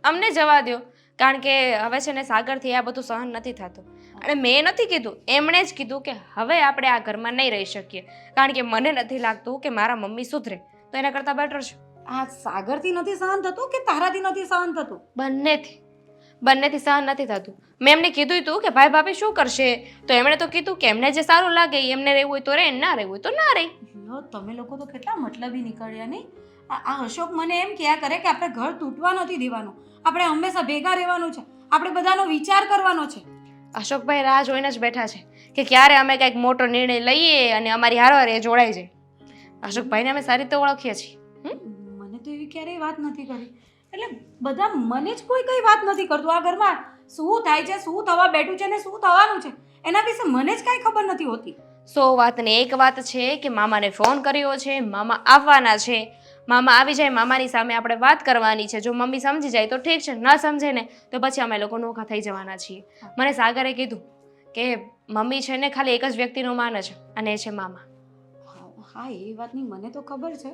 અમને જવા દો. કારણ કે હવે છે ને સાગરથી આ બધું સહન નથી થતું. અને મેં નથી કીધું, એમણે જ કીધું કે હવે આપણે આ ઘરમાં નહીં રહી શકીએ. કારણ કે મને નથી લાગતું કે મારા મમ્મી સુધરે. તો એના કરતાં બેટર છે. આ સાગરથી નથી સહન થતું કે તારાથી નથી સહન થતું? બંનેથી સહન નથી થતું. મેં એમને કીધું હતું કે ભાઈ ભાભી શું કરશે, તો એમણે તો કીધું કે એમને જે સારું લાગે એમને રહેવું હોય તો રહે, ના રહેવું હોય તો ના રહે. તમે લોકો તો કેટલા મતલબી નીકળ્યા નહીં. આ અશોક મને એમ કહ્યા કરે કે આપણે ઘર તૂટવા નથી દેવાનું, આપણે હંમેશા ભેગા રહેવાનું છે, આપણે બધાનો વિચાર કરવાનો છે. અશોકભાઈ રાહ જોઈને જ બેઠા છે કે ક્યારે અમે કંઈક મોટો નિર્ણય લઈએ અને અમારી હારવાર એ જોડાઈ જાય. અશોકભાઈને અમે સારી રીતે ઓળખીએ છીએ. મને તો એવી ક્યારેય વાત નથી કરી. એટલે બધા મને જ કોઈ કઈ વાત નથી કરતું. આ ઘરમાં શું થાય છે, શું થવા બેઠું છે ને શું થવાનું છે, એના વિશે મને જ કાંઈ ખબર નથી હોતી. 100 વાતને એક વાત છે કે મામાને ફોન કર્યો છે, મામા આવવાના છે. મામા આવી જાય, મામાની સામે આપણે વાત કરવાની છે. જો મમ્મી સમજી જાય તો ઠીક છે, ન સમજે ને તો પછી અમે લોકો નોખા થઈ જવાના છીએ. મને સાગરે કીધું કે મમ્મી છે ને ખાલી એક જ વ્યક્તિનો માને છે અને એ છે મામા. હા, એ વાતની મને તો ખબર છે,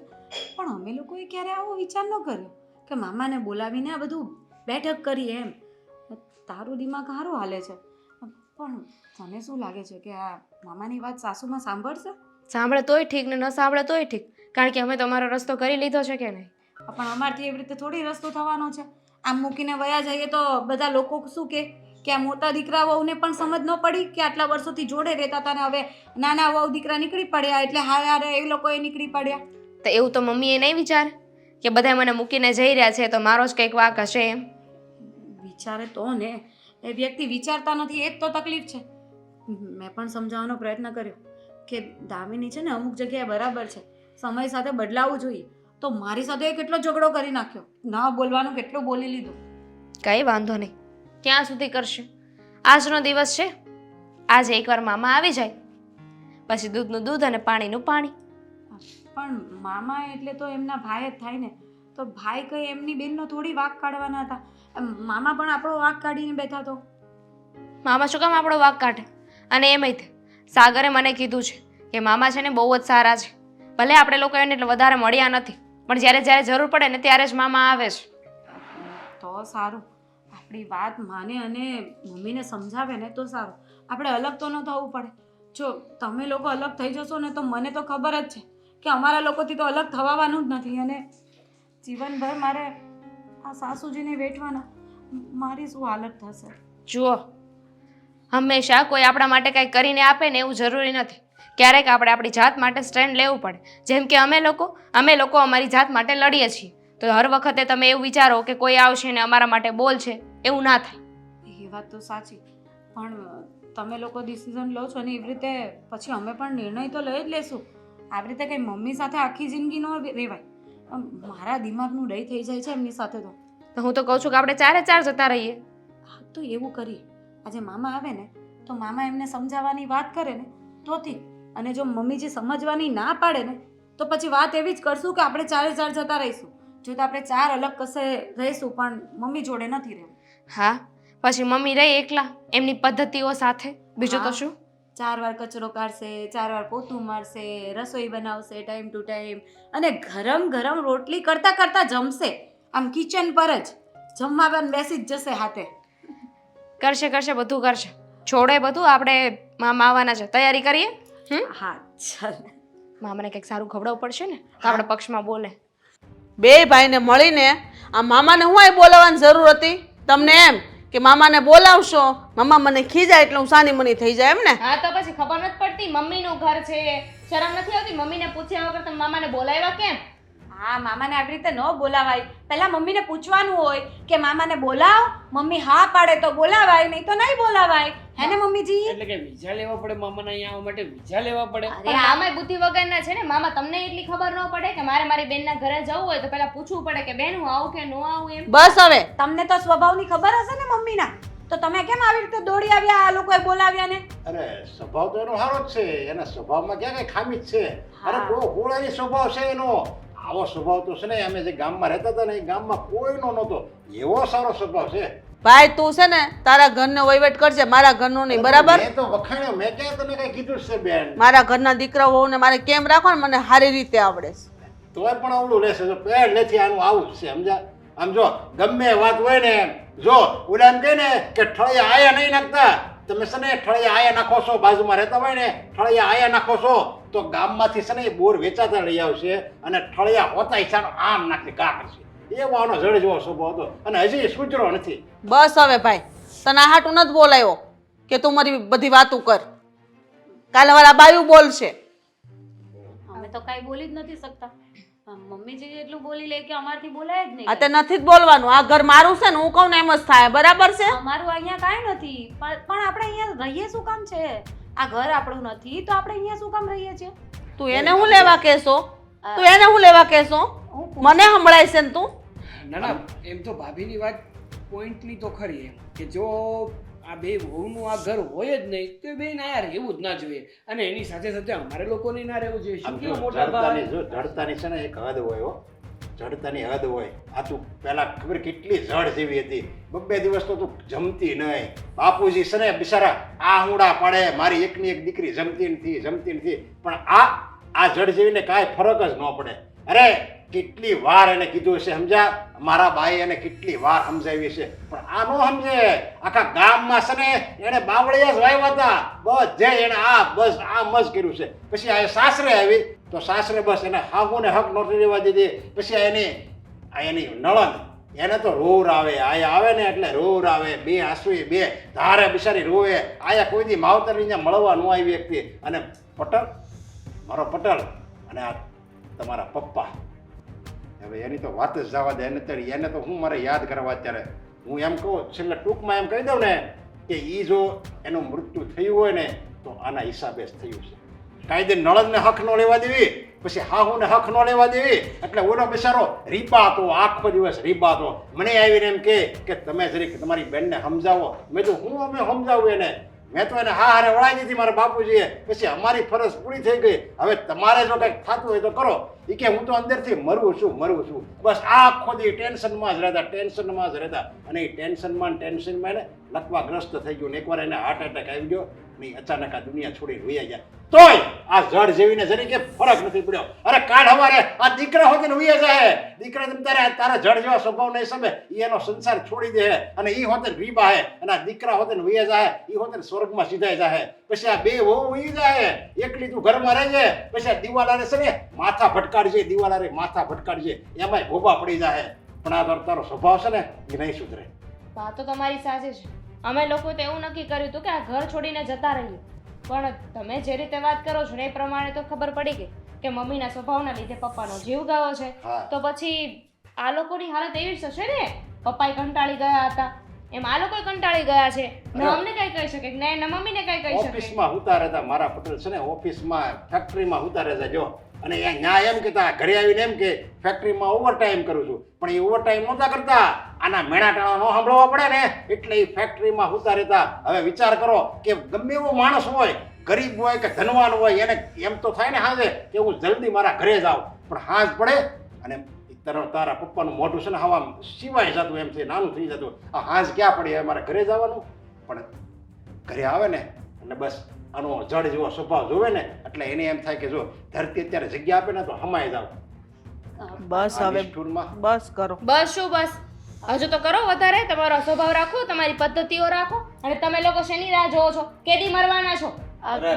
પણ અમે લોકોએ ક્યારે આવો વિચાર ન કર્યો કે મામાને બોલાવીને આ બધું બેઠક કરીએ એમ. તારું દિમાગ સારું હાલે છે, પણ તને શું લાગે છે કે આ મામાની વાત સાસુમાં સાંભળશે? સાંભળે તોય ઠીક ને ન સાંભળે તોય ઠીક. કારણ કે અમે તમારો રસ્તો કરી લીધો છે કે નહીં? પણ અમારથી એવી રીતે થોડી રસ્તો થવાનો છે. આમ મૂકીને વયા જઈએ તો બધા લોકો શું કે આ મોટા દીકરા વહુને પણ સમજ ન પડી કે આટલા વર્ષોથી જોડે રહેતા હતા ને હવે નાના વહુ દીકરા નીકળી પડ્યા એટલે હારે એ લોકોએ નીકળી પડ્યા. તો એવું તો મમ્મીએ નહીં વિચારે કે બધા મને મૂકીને જઈ રહ્યા છે તો મારો જ કંઈક વાંક હશે એમ? વિચારે તો ને, એ વ્યક્તિ વિચારતા નથી, એ જ તો તકલીફ છે. મેં પણ સમજાવવાનો પ્રયત્ન કર્યો કે દામિની છે ને અમુક જગ્યાએ બરાબર છે, સમય સાથે બદલાવવું જોઈએ. તો મારી સાથે કેટલો ઝઘડો કરી નાખ્યો, ના બોલવાનું કેટલું બોલી લીધું. કંઈ વાંધો નહીં, ક્યાં સુધી કરશે? આજનો દિવસ છે, આજે એકવાર મામા આવી જાય પછી દૂધનું દૂધ અને પાણીનું પાણી. પણ મામા એટલે તો એમના ભાઈ જ થાય ને, તો ભાઈ કઈ એમની બેનનો થોડી વાંક કાઢવાના હતા. મામા પણ આપણો વાંક કાઢીને બેઠા તો. મામા શું કામ આપણો વાંક કાઢે? અને એમય સાગરે મને કીધું છે કે મામા છે ને બહુ જ સારા છે. ભલે આપણે લોકો એને એટલે વધારે મળ્યા નથી, પણ જ્યારે જ્યારે જરૂર પડે ને ત્યારે જ મામા આવે છે. તો સારું, આપણી વાત માને અને મમ્મીને સમજાવે ને તો સારું. આપણે અલગ તો ન થવું પડે. જો તમે લોકો અલગ થઈ જશો ને તો મને તો ખબર જ છે કે અમારા લોકોથી તો અલગ થવાનું જ નથી, અને જીવનભર મારે આ સાસુજીને વેઠવાના. મારી શું હાલત થશે. જુઓ, હંમેશા કોઈ આપણા માટે કંઈ કરીને આપે ને એવું જરૂરી નથી. ક્યારેક આપણે આપણી જાત માટે સ્ટેન્ડ લેવું પડે. જેમ કે અમે લોકો અમારી જાત માટે લડીએ છીએ. તો હર વખતે તમે એવું વિચારો કે કોઈ આવશે ને અમારા માટે બોલશે, એવું ના થાય. એ વાત તો સાચી, પણ તમે લોકો ડિસિઝન લો છો ને એવી રીતે પછી અમે પણ નિર્ણય તો લઈ જ લેશું. આવી રીતે કંઈ મમ્મી સાથે આખી જિંદગી ન રહેવાય. મારા દિમાગનું ડઈ થઈ જાય છે એમની સાથે તો. તો હું તો કહું છું કે આપણે ચારે ચાર જતા રહીએ. હા તો એવું કરીએ. આજે મામા આવે ને તો મામા એમને સમજાવવાની વાત કરે ને તો ઠીક, અને જો મમ્મીજી સમજવાની ના પાડે ને તો પછી વાત એવી જ કરશું કે આપણે ચારે ચાર જતા રહીશું. જો તો આપણે ચાર અલગ કશે રહીશું પણ મમ્મી જોડે નથી રહેવું. હા, પછી મમ્મી રહી એકલા એમની પદ્ધતિઓ સાથે. બીજું તો શું? 4 વાર કચરો કાઢશે, 4 વાર પોતું મારશે, રસોઈ બનાવશે ટાઈમ ટુ ટાઈમ, અને ગરમ ગરમ રોટલી કરતા કરતા જમશે. આમ કિચન પર જ જમવા પણ બેસી જ જશે હાથે. કરશે બધું કરશે. છોડે બધું, આપણે મામા આવવાના છે, તૈયારી કરીએ. હા ચાલ. મામાને કંઈક સારું ખવડાવવું પડશે ને તો આપણે પક્ષમાં બોલે. બે ભાઈને મળીને આ મામાને હું અહીં બોલાવવાની જરૂર હતી તમને? એમ કે મામાને બોલાવશો, મામા મને ખીજાય એટલે હું સાની મની થઈ જાય એમ ને? હા તો પછી ખબર નથી પડતી, મમ્મીનું ઘર છે, શરમ નથી આવતી? મમ્મીને પૂછ્યા વગર તમે મામાને બોલાવ્યા કેમ? હા, મામાને આવી રીતે ન બોલાવાય. પહેલા મમ્મીને પૂછવાનું હોય કે મામાને બોલાવ, મમ્મી હા પાડે તો બોલાવાય, નહીં તો નહીં બોલાવાય. હે ને મમ્મીજી? એટલે કે વિઝા લેવા પડે મામાના અહીંયા આવવા માટે? વિઝા લેવા પડે? પણ મામાય બુદ્ધિ વગરના છે ને. મામા તમને એટલી ખબર ન પડે કે મારે મારી બેનના ઘરે જવું હોય તો પહેલા પૂછવું પડે કે બેન હું આવું કે ન આવું એમ? બસ હવે તમને તો સ્વભાવની ખબર હશે ને મમ્મીના, તો તમે કેમ આવી રીતે દોડી આવ્યા આ લોકોએ બોલાવ્યા ને? અરે સ્વભાવ તો એનો સારો જ છે, એના સ્વભાવમાં ક્યાં કઈ ખામી જ છે? અરે બહુ હોળાની સ્વભાવ છે એનો. આવો સ્વભાવ તો છે ને અમે જે ગામમાં રહેતા હતા ને એ ગામમાં કોઈનો નહોતો, એવો સારો સ્વભાવ છે. ભાઈ તું છે ને તારા ઘરનો વહીવટ કરજે, મારા ઘરનો નહીં, બરાબર? મેં તો વખાણ્યો, મેં ક્યાં તને કઈ કીધું છે બેન? મારા ઘરના દીકરા હોઉને મારે કેમ રાખો ને મને સારી રીતે આવડે છે. તોય પણ આવડું રહેશે તો પેડ નથી, આનું આવું જ છે, સમજા? આમ જો ગમે વાત હોય ને, જો ઓલા એમ કહે ને કે ઠળિયા આયા નહીં નાખતા, તમે છે ને ઠળિયા આયા નાખો છો, બાજુમાં રહેતા હોય ને ઠળિયા આયા નાખો છો તો ગામમાંથી છે ને એ બોર વેચાતા લઈ આવશે અને ઠળિયા હોતા ઈચ્છાનો આમ નાખી કા કરશે. એવો આનો જડ જેવો સ્વભાવ હતો અને હજી સુધરો નથી. બસ હવે ભાઈ, તને આ હાટું નથી બોલાયો કે તું મારી બધી વાતું કર. કાલે વાળા બાયું બોલશે. અમે તો કાંઈ બોલી જ નથી શકતા. મમ્મીજી એટલું બોલી લે કે અમારથી બોલાય જ નહીં. આ તે નથી જ બોલવાનું. આ ઘર મારું છે ને, હું કહું ને એમ જ થાય, બરાબર છે? અમારું અહીંયા કાંઈ નથી, પણ આપણે અહીંયા રહીએ શું કામ છે? આ ઘર આપણું નથી તો આપણે અહીંયા શું કામ રહીએ છીએ? તું એને હું લેવા કહેશો? તું એને હું લેવા કહેશો? મને સંભળાય છે ને તું? ના ના, એમ તો ભાભીની વાત પોઈન્ટની તો ખરી એમ કે જો આ બે વહુનું આ ઘર હોય જ નહીં તો બે ના યાર એવું જ ના જોઈએ, અને એની સાથે સાથે અમારે લોકોને ના રહેવું જોઈએ. શું કેવું મોટા ભાઈ? જડતાની છે ને એક હદ હોય હો, જડતાની હદ હોય. આ તું પેલા ખબર કેટલી જડ જેવી હતી, બબ્બે દિવસ તો તું જમતી નહીં. બાપુજી છે ને બિચારા આહુડા પાડે, મારી એકની એક દીકરી જમતી નથી, પણ આ જડ જેવીને કાંઈ ફરક જ ન પડે. અરે કેટલી વાર એને કીધું છે, સમજા? મારા બાઈ એને કેટલી વાર સમજાવી છે પણ આ નો સમજે. આખા ગામમાં છે ને એને બાવળિયા જ વાવ્યા હતા, બધે એને બસ આમ જ કર્યું છે. પછી આ સાસરે આવી તો સાસરે બસ એને હાગુને હક નોટી લેવા દીધી. પછી એની નળન એને તો રોર આવે, આયા આવે ને એટલે રોર આવે, બે આંસુએ બે ધારે બિચારી રોવે. આયા કોઈ દી માવતરની ત્યાં મળવા ન આવી વ્યક્તિ. અને પટેલ, મારો પટેલ અને આ તમારા પપ્પા, હવે એની તો વાત જ જવા દે. એને તો હું મારે યાદ કરવા અત્યારે હું એમ કહું, છેલ્લે ટૂંકમાં એમ કહી દઉં ને કે એ જો એનું મૃત્યુ થયું હોય ને તો આના હિસાબે જ થયું છે. કાયદે નળદને હક ન લેવા દેવી, પછી હાહુને હક ન લેવા દેવી. એટલે ઓલો બિચારો રીબાતો, આખો દિવસ રીબાતો. મને આવીને એમ કે તમે જરીક તમારી બેનને સમજાવો. મેં તો હું અમે સમજાવું એને? મેં તો એને હા હારે વળાવી દીધી મારા બાપુજીએ. પછી અમારી ફરજ પૂરી થઈ ગઈ, હવે તમારે જો કંઈક થતું હોય તો કરો. એ કે હું તો અંદરથી મરવું છું. બસ આખો દી ટેન્શનમાં જ રહેતા. અને એ ટેન્શનમાં એને લકવાગ્રસ્ત થઈ ગયું ને એકવાર એને હાર્ટ એટેક આવી ગયો ને અચાનક આ દુનિયા છોડી વહી ગયા. તોય આ જડ જેવીને જરી કે ફરક નથી પડ્યો. અરે કાઢ હવારે આ દીકરા હોતે ને ઉયા જાય. દીકરા તમ તારા જડ જેવા સ્વભાવના હિસાબે ઈ એનો સંસાર છોડી દે અને ઈ હોતે રીબા હે અને આ દીકરા હોતે ને ઉયા જાય. ઈ હોતે સ્વર્ગમાં સીધાઈ જાય. પછી આ બે વહુ ઉઈ જાય. એકલી તું ઘરમાં રહેજે. પછી આ દિવાલારે છે ને માથા ભટકાડજે. દિવાલારે માથા ભટકાડજે. એમાંય ભોબા પડી જાય. પણ આ તારો સ્વભાવ છે ને એ નહીં સુધરે. વાત તો તમારી સાચી છે. અમે લોકો તો એવું નક્કી કર્યું હતું કે આ ઘર છોડીને જતા રહીએ, પણ તમે જે રીતે વાત કરો છો ને એ પ્રમાણે તો ખબર પડી ગઈ કે મમ્મીના સ્વભાવના લીધે પપ્પાનો જીવ ગયો છે. હા. તો પછી આ લોકોની હાલત એવી જ થશે ને. પપ્પાએ કંટાળી ગયા હતા એમ આ લોકો કંટાળી ગયા છે. ન અમને કઈ કહી શકે ને ન મમ્મીને કઈ કહી શકે. ઓફિસમાં હુતા રહેતા મારા પટેલ છે ને ઓફિસમાં ફેક્ટરીમાં હુતા રહેતા જો અને ન્યા એમ કહેતા ઘરે આવીને એમ કે ફેક્ટરીમાં ઓવરટાઈમ કરું છું પણ એ ઓવરટાઈમ નહોતા કરતા. આના મેણા ટાણા નો સાંભળવા પડે ને એટલે એ ફેક્ટરીમાં હુતા રહેતા. હવે વિચાર કરો કે ગમે એવો માણસ હોય ગરીબ હોય કે ધનવાન હોય એને એમ તો થાય ને હાજે કે હું જલ્દી મારા ઘરે જાઉં પણ હાજ પડે અને તારા પપ્પાનું મોઢું છે ને હવા સિવાય જતું એમ છે નાનું થઈ જતું. આ હાજ ક્યાં પડી હવે મારે ઘરે જવાનું પણ ઘરે આવે ને એટલે બસ આનો જડ જેવો સ્વભાવ જોવે ને એટલે એને એમ થાય કે જો ધરતી અત્યારે જગ્યા આપે ને તો હમાઈ જાવ. બસ હવે બસ કરો. બસ શું બસ, હજુ તો કરો વધારે. તમારો સ્વભાવ રાખો, તમારી પદ્ધતિઓ રાખો. અને તમે લોકો શેની રાહ જોવો છો? કેદી મરવાના છો?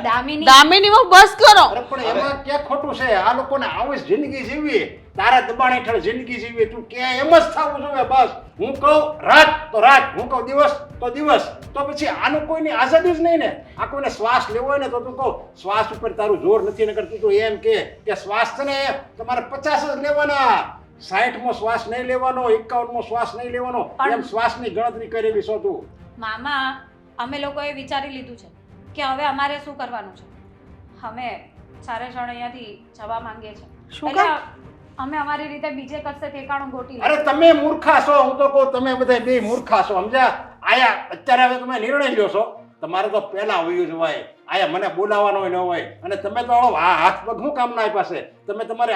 દામિની દામિની વહુ બસ કરો. અરે પણ એમાં ક્યાં ખોટું છે? આ લોકોને આવી જ જિંદગી જીવવી. તારા દબાણ હેઠળ જિંદગી જીવવી. તું ક્યાં એમ જ થવું જોઈએ બસ. હું કહું રાત તો રાત, હું કહું દિવસ તો દિવસ. તો પછી આનું કોઈની આઝાદી જ નહીં ને. આ કોઈને શ્વાસ લેવો હોય ને તો તું કહું શ્વાસ ઉપર તારું જોર નથી ને કરતું તો એમ કે શ્વાસ છે ને તમારે 50 જ લેવાના. 60મો શ્વાસ નહીં લેવાનો, 51મો શ્વાસ નહીં લેવાનો. એમ શ્વાસની ગણતરી કરેલી છો તું. મામા અમે લોકોએ વિચારી લીધું છે કે હવે અમારે શું કરવાનું છે. અમે ચારે જણ અહીંયાથી જવા માંગીએ છીએ. શું એટલે કામ? અમે અમારી રીતે બીજે કશે ઠેકાણું ગોતી અરે તમે મૂર્ખા છો. હું તો કહું તમે બધા બે મૂર્ખા છો સમજ્યા. આયા અત્યારે હવે તમે નિર્ણય લ્યો છો. તમારે તો પહેલા હોયું જ હોય. આયા મને બોલાવવાનો ન હોય અને તમે તો હાથ પગ શું કામ ના આપ્યા છે. તમે તમારે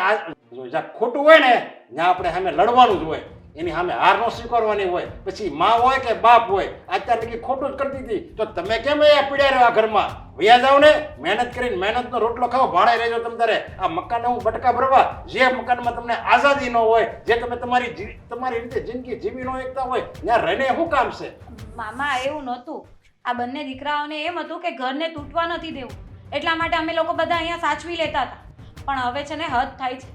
જ્યાં ખોટું હોય ને ત્યાં આપણે સામે લડવાનું જ હોય. એની સામે હાર નો સ્વીકારવાની હોય. પછી માં હોય કે બાપ હોય અત્યારે લગી ખોટું જ કરતી હતી તો તમે કેમ અહીંયા પીડ્યા રહ્યો આ ઘરમાં? વયા જાવ ને મહેનત કરીને મહેનતનો રોટલો ખાઓ. ભાડે રહેજો તમે તારે. આ મકાન હું બટકા ભરવા જે મકાનમાં તમને આઝાદી ન હોય, જે તમે તમારી રીતે જિંદગી જીવી ન એકતા હોય ત્યાં રહીને શું કામ છે? મામા એવું નહોતું. આ બંને દીકરાઓને એમ હતું કે ઘરને તૂટવા નથી દેવું એટલા માટે અમે લોકો બધા અહીંયા સાચવી લેતા હતા. પણ હવે છે ને હદ થાય છે.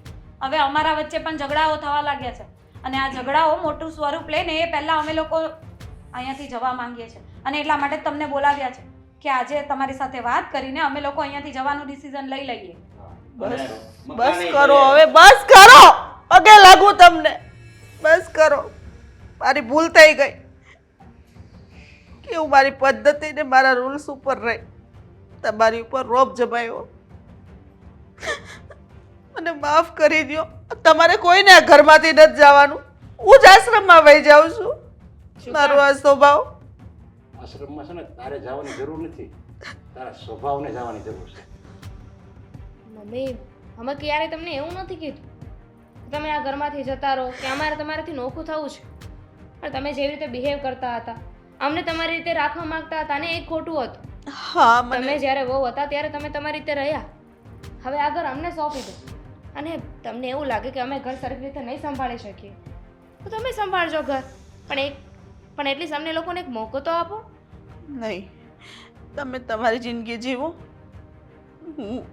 હવે અમારા વચ્ચે પણ ઝઘડાઓ થવા લાગ્યા છે અને આ ઝઘડાઓ મોટું સ્વરૂપ લઈને એ પહેલાં અમે લોકો અહીંયાથી જવા માંગીએ છીએ અને એટલા માટે જ તમને બોલાવ્યા છે કે આજે તમારી સાથે વાત કરીને અમે લોકો અહીંયાથી જવાનું ડિસિઝન લઈ લઈએ. બસ કરો હવે, બસ કરો. પગે લાગુ તમને. બસ કરો. મારી ભૂલ થઈ ગઈ કે હું મારી પદ્ધતિ ને મારા રૂલ્સ ઉપર રહી તમારી ઉપર રોપ જમાયો. મને માફ કરી દો. તમારે કોઈને આ ઘરમાંથી નથી જવાનું. હું જ આશ્રમમાં વહી જાઉં છું. મારો આ સ્વભાવ. આશ્રમમાં છે ને તારે જવાની જરૂર નથી. તારા સ્વભાવને જવાની જરૂર છે. મમ્મી અમે ક્યારે તમને એવું નથી કીધું તમે આ ઘરમાંથી જતા રહો કે અમારે તમારાથી નોખું થવું છે. પણ તમે જેવી રીતે બિહેવ કરતા હતા, અમને તમારી રીતે રાખવા માંગતા હતા ને એ ખોટું હતું. હા તમે જ્યારે વહુ હતા ત્યારે તમે તમારી રીતે રહ્યા. હવે આ ઘર અમને સોંપી દો અને તમને એવું લાગે કે અમે ઘર સરખી રીતે નહીં સંભાળી શકીએ તો તમે સંભાળજો ઘર. પણ એટલીસ્ટ અમને લોકોને એક મોકો તો આપો. નહીં, તમે તમારી જિંદગી જીવો. હું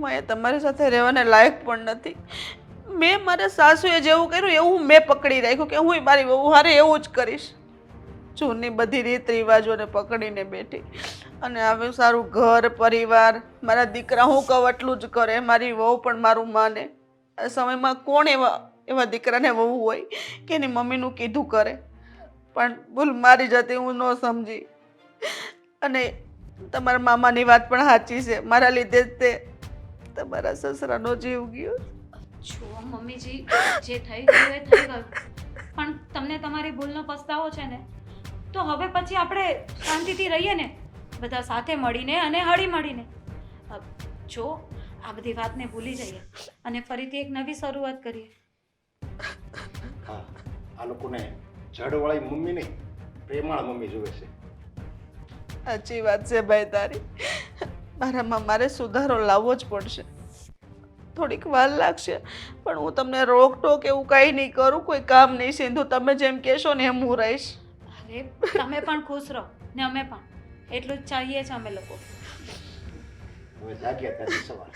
અહીંયા તમારી સાથે રહેવાને લાયક પણ નથી. મેં મારા સાસુએ જેવું કર્યું એવું મેં પકડી રાખ્યું કે હું મારી વહુ હારે એવું જ કરીશ. જૂની બધી રીત રિવાજોને પકડીને બેઠી અને હવે સારું ઘર પરિવાર મારા દીકરા હું કહું એટલું જ કરે. મારી વહુ પણ મારું માને. આ સમયમાં કોણ એવા દીકરાને વહુ હોય કે એની મમ્મીનું કીધું કરે? પણ ભૂલ મારી જતી હું ન સમજી. અને તમારા મામાની વાત પણ સાચી છે. મારા લીધે જ તે તમારા સસરાનો જીવ ગયો. જુઓ મમ્મીજી, જે થઈ ગયું એ થઈ ગયું. પણ તમને તમારી ભૂલનો પસ્તાવો છે ને તો હવે પછી આપણે શાંતિથી રહીએ ને બધા સાથે મળીને અને હળી મળીને. જો આ બધી વાતને ભૂલી જઈએ અને ફરીથી એક નવી શરૂઆત કરીએ. હા, આ લોકોને જડવાળી મમ્મી નહીં પ્રેમાળ મમ્મી જોવે છે. સાચી વાત છે ભાઈ તારી. મારામાં મારે સુધારો લાવવો જ પડશે. થોડીક વાર લાગશે પણ હું તમને રોકટોક એવું કંઈ નહીં કરું, કોઈ કામ નહીં. સિંધુ તમે જેમ કહેશો ને એમ હું રહીશ. અરે તમે પણ ખુશ રહો ને અમે પણ, એટલું જ ચાહીએ છીએ અમે લોકો. હવે જાગ્યા ત્યાંથી સવાર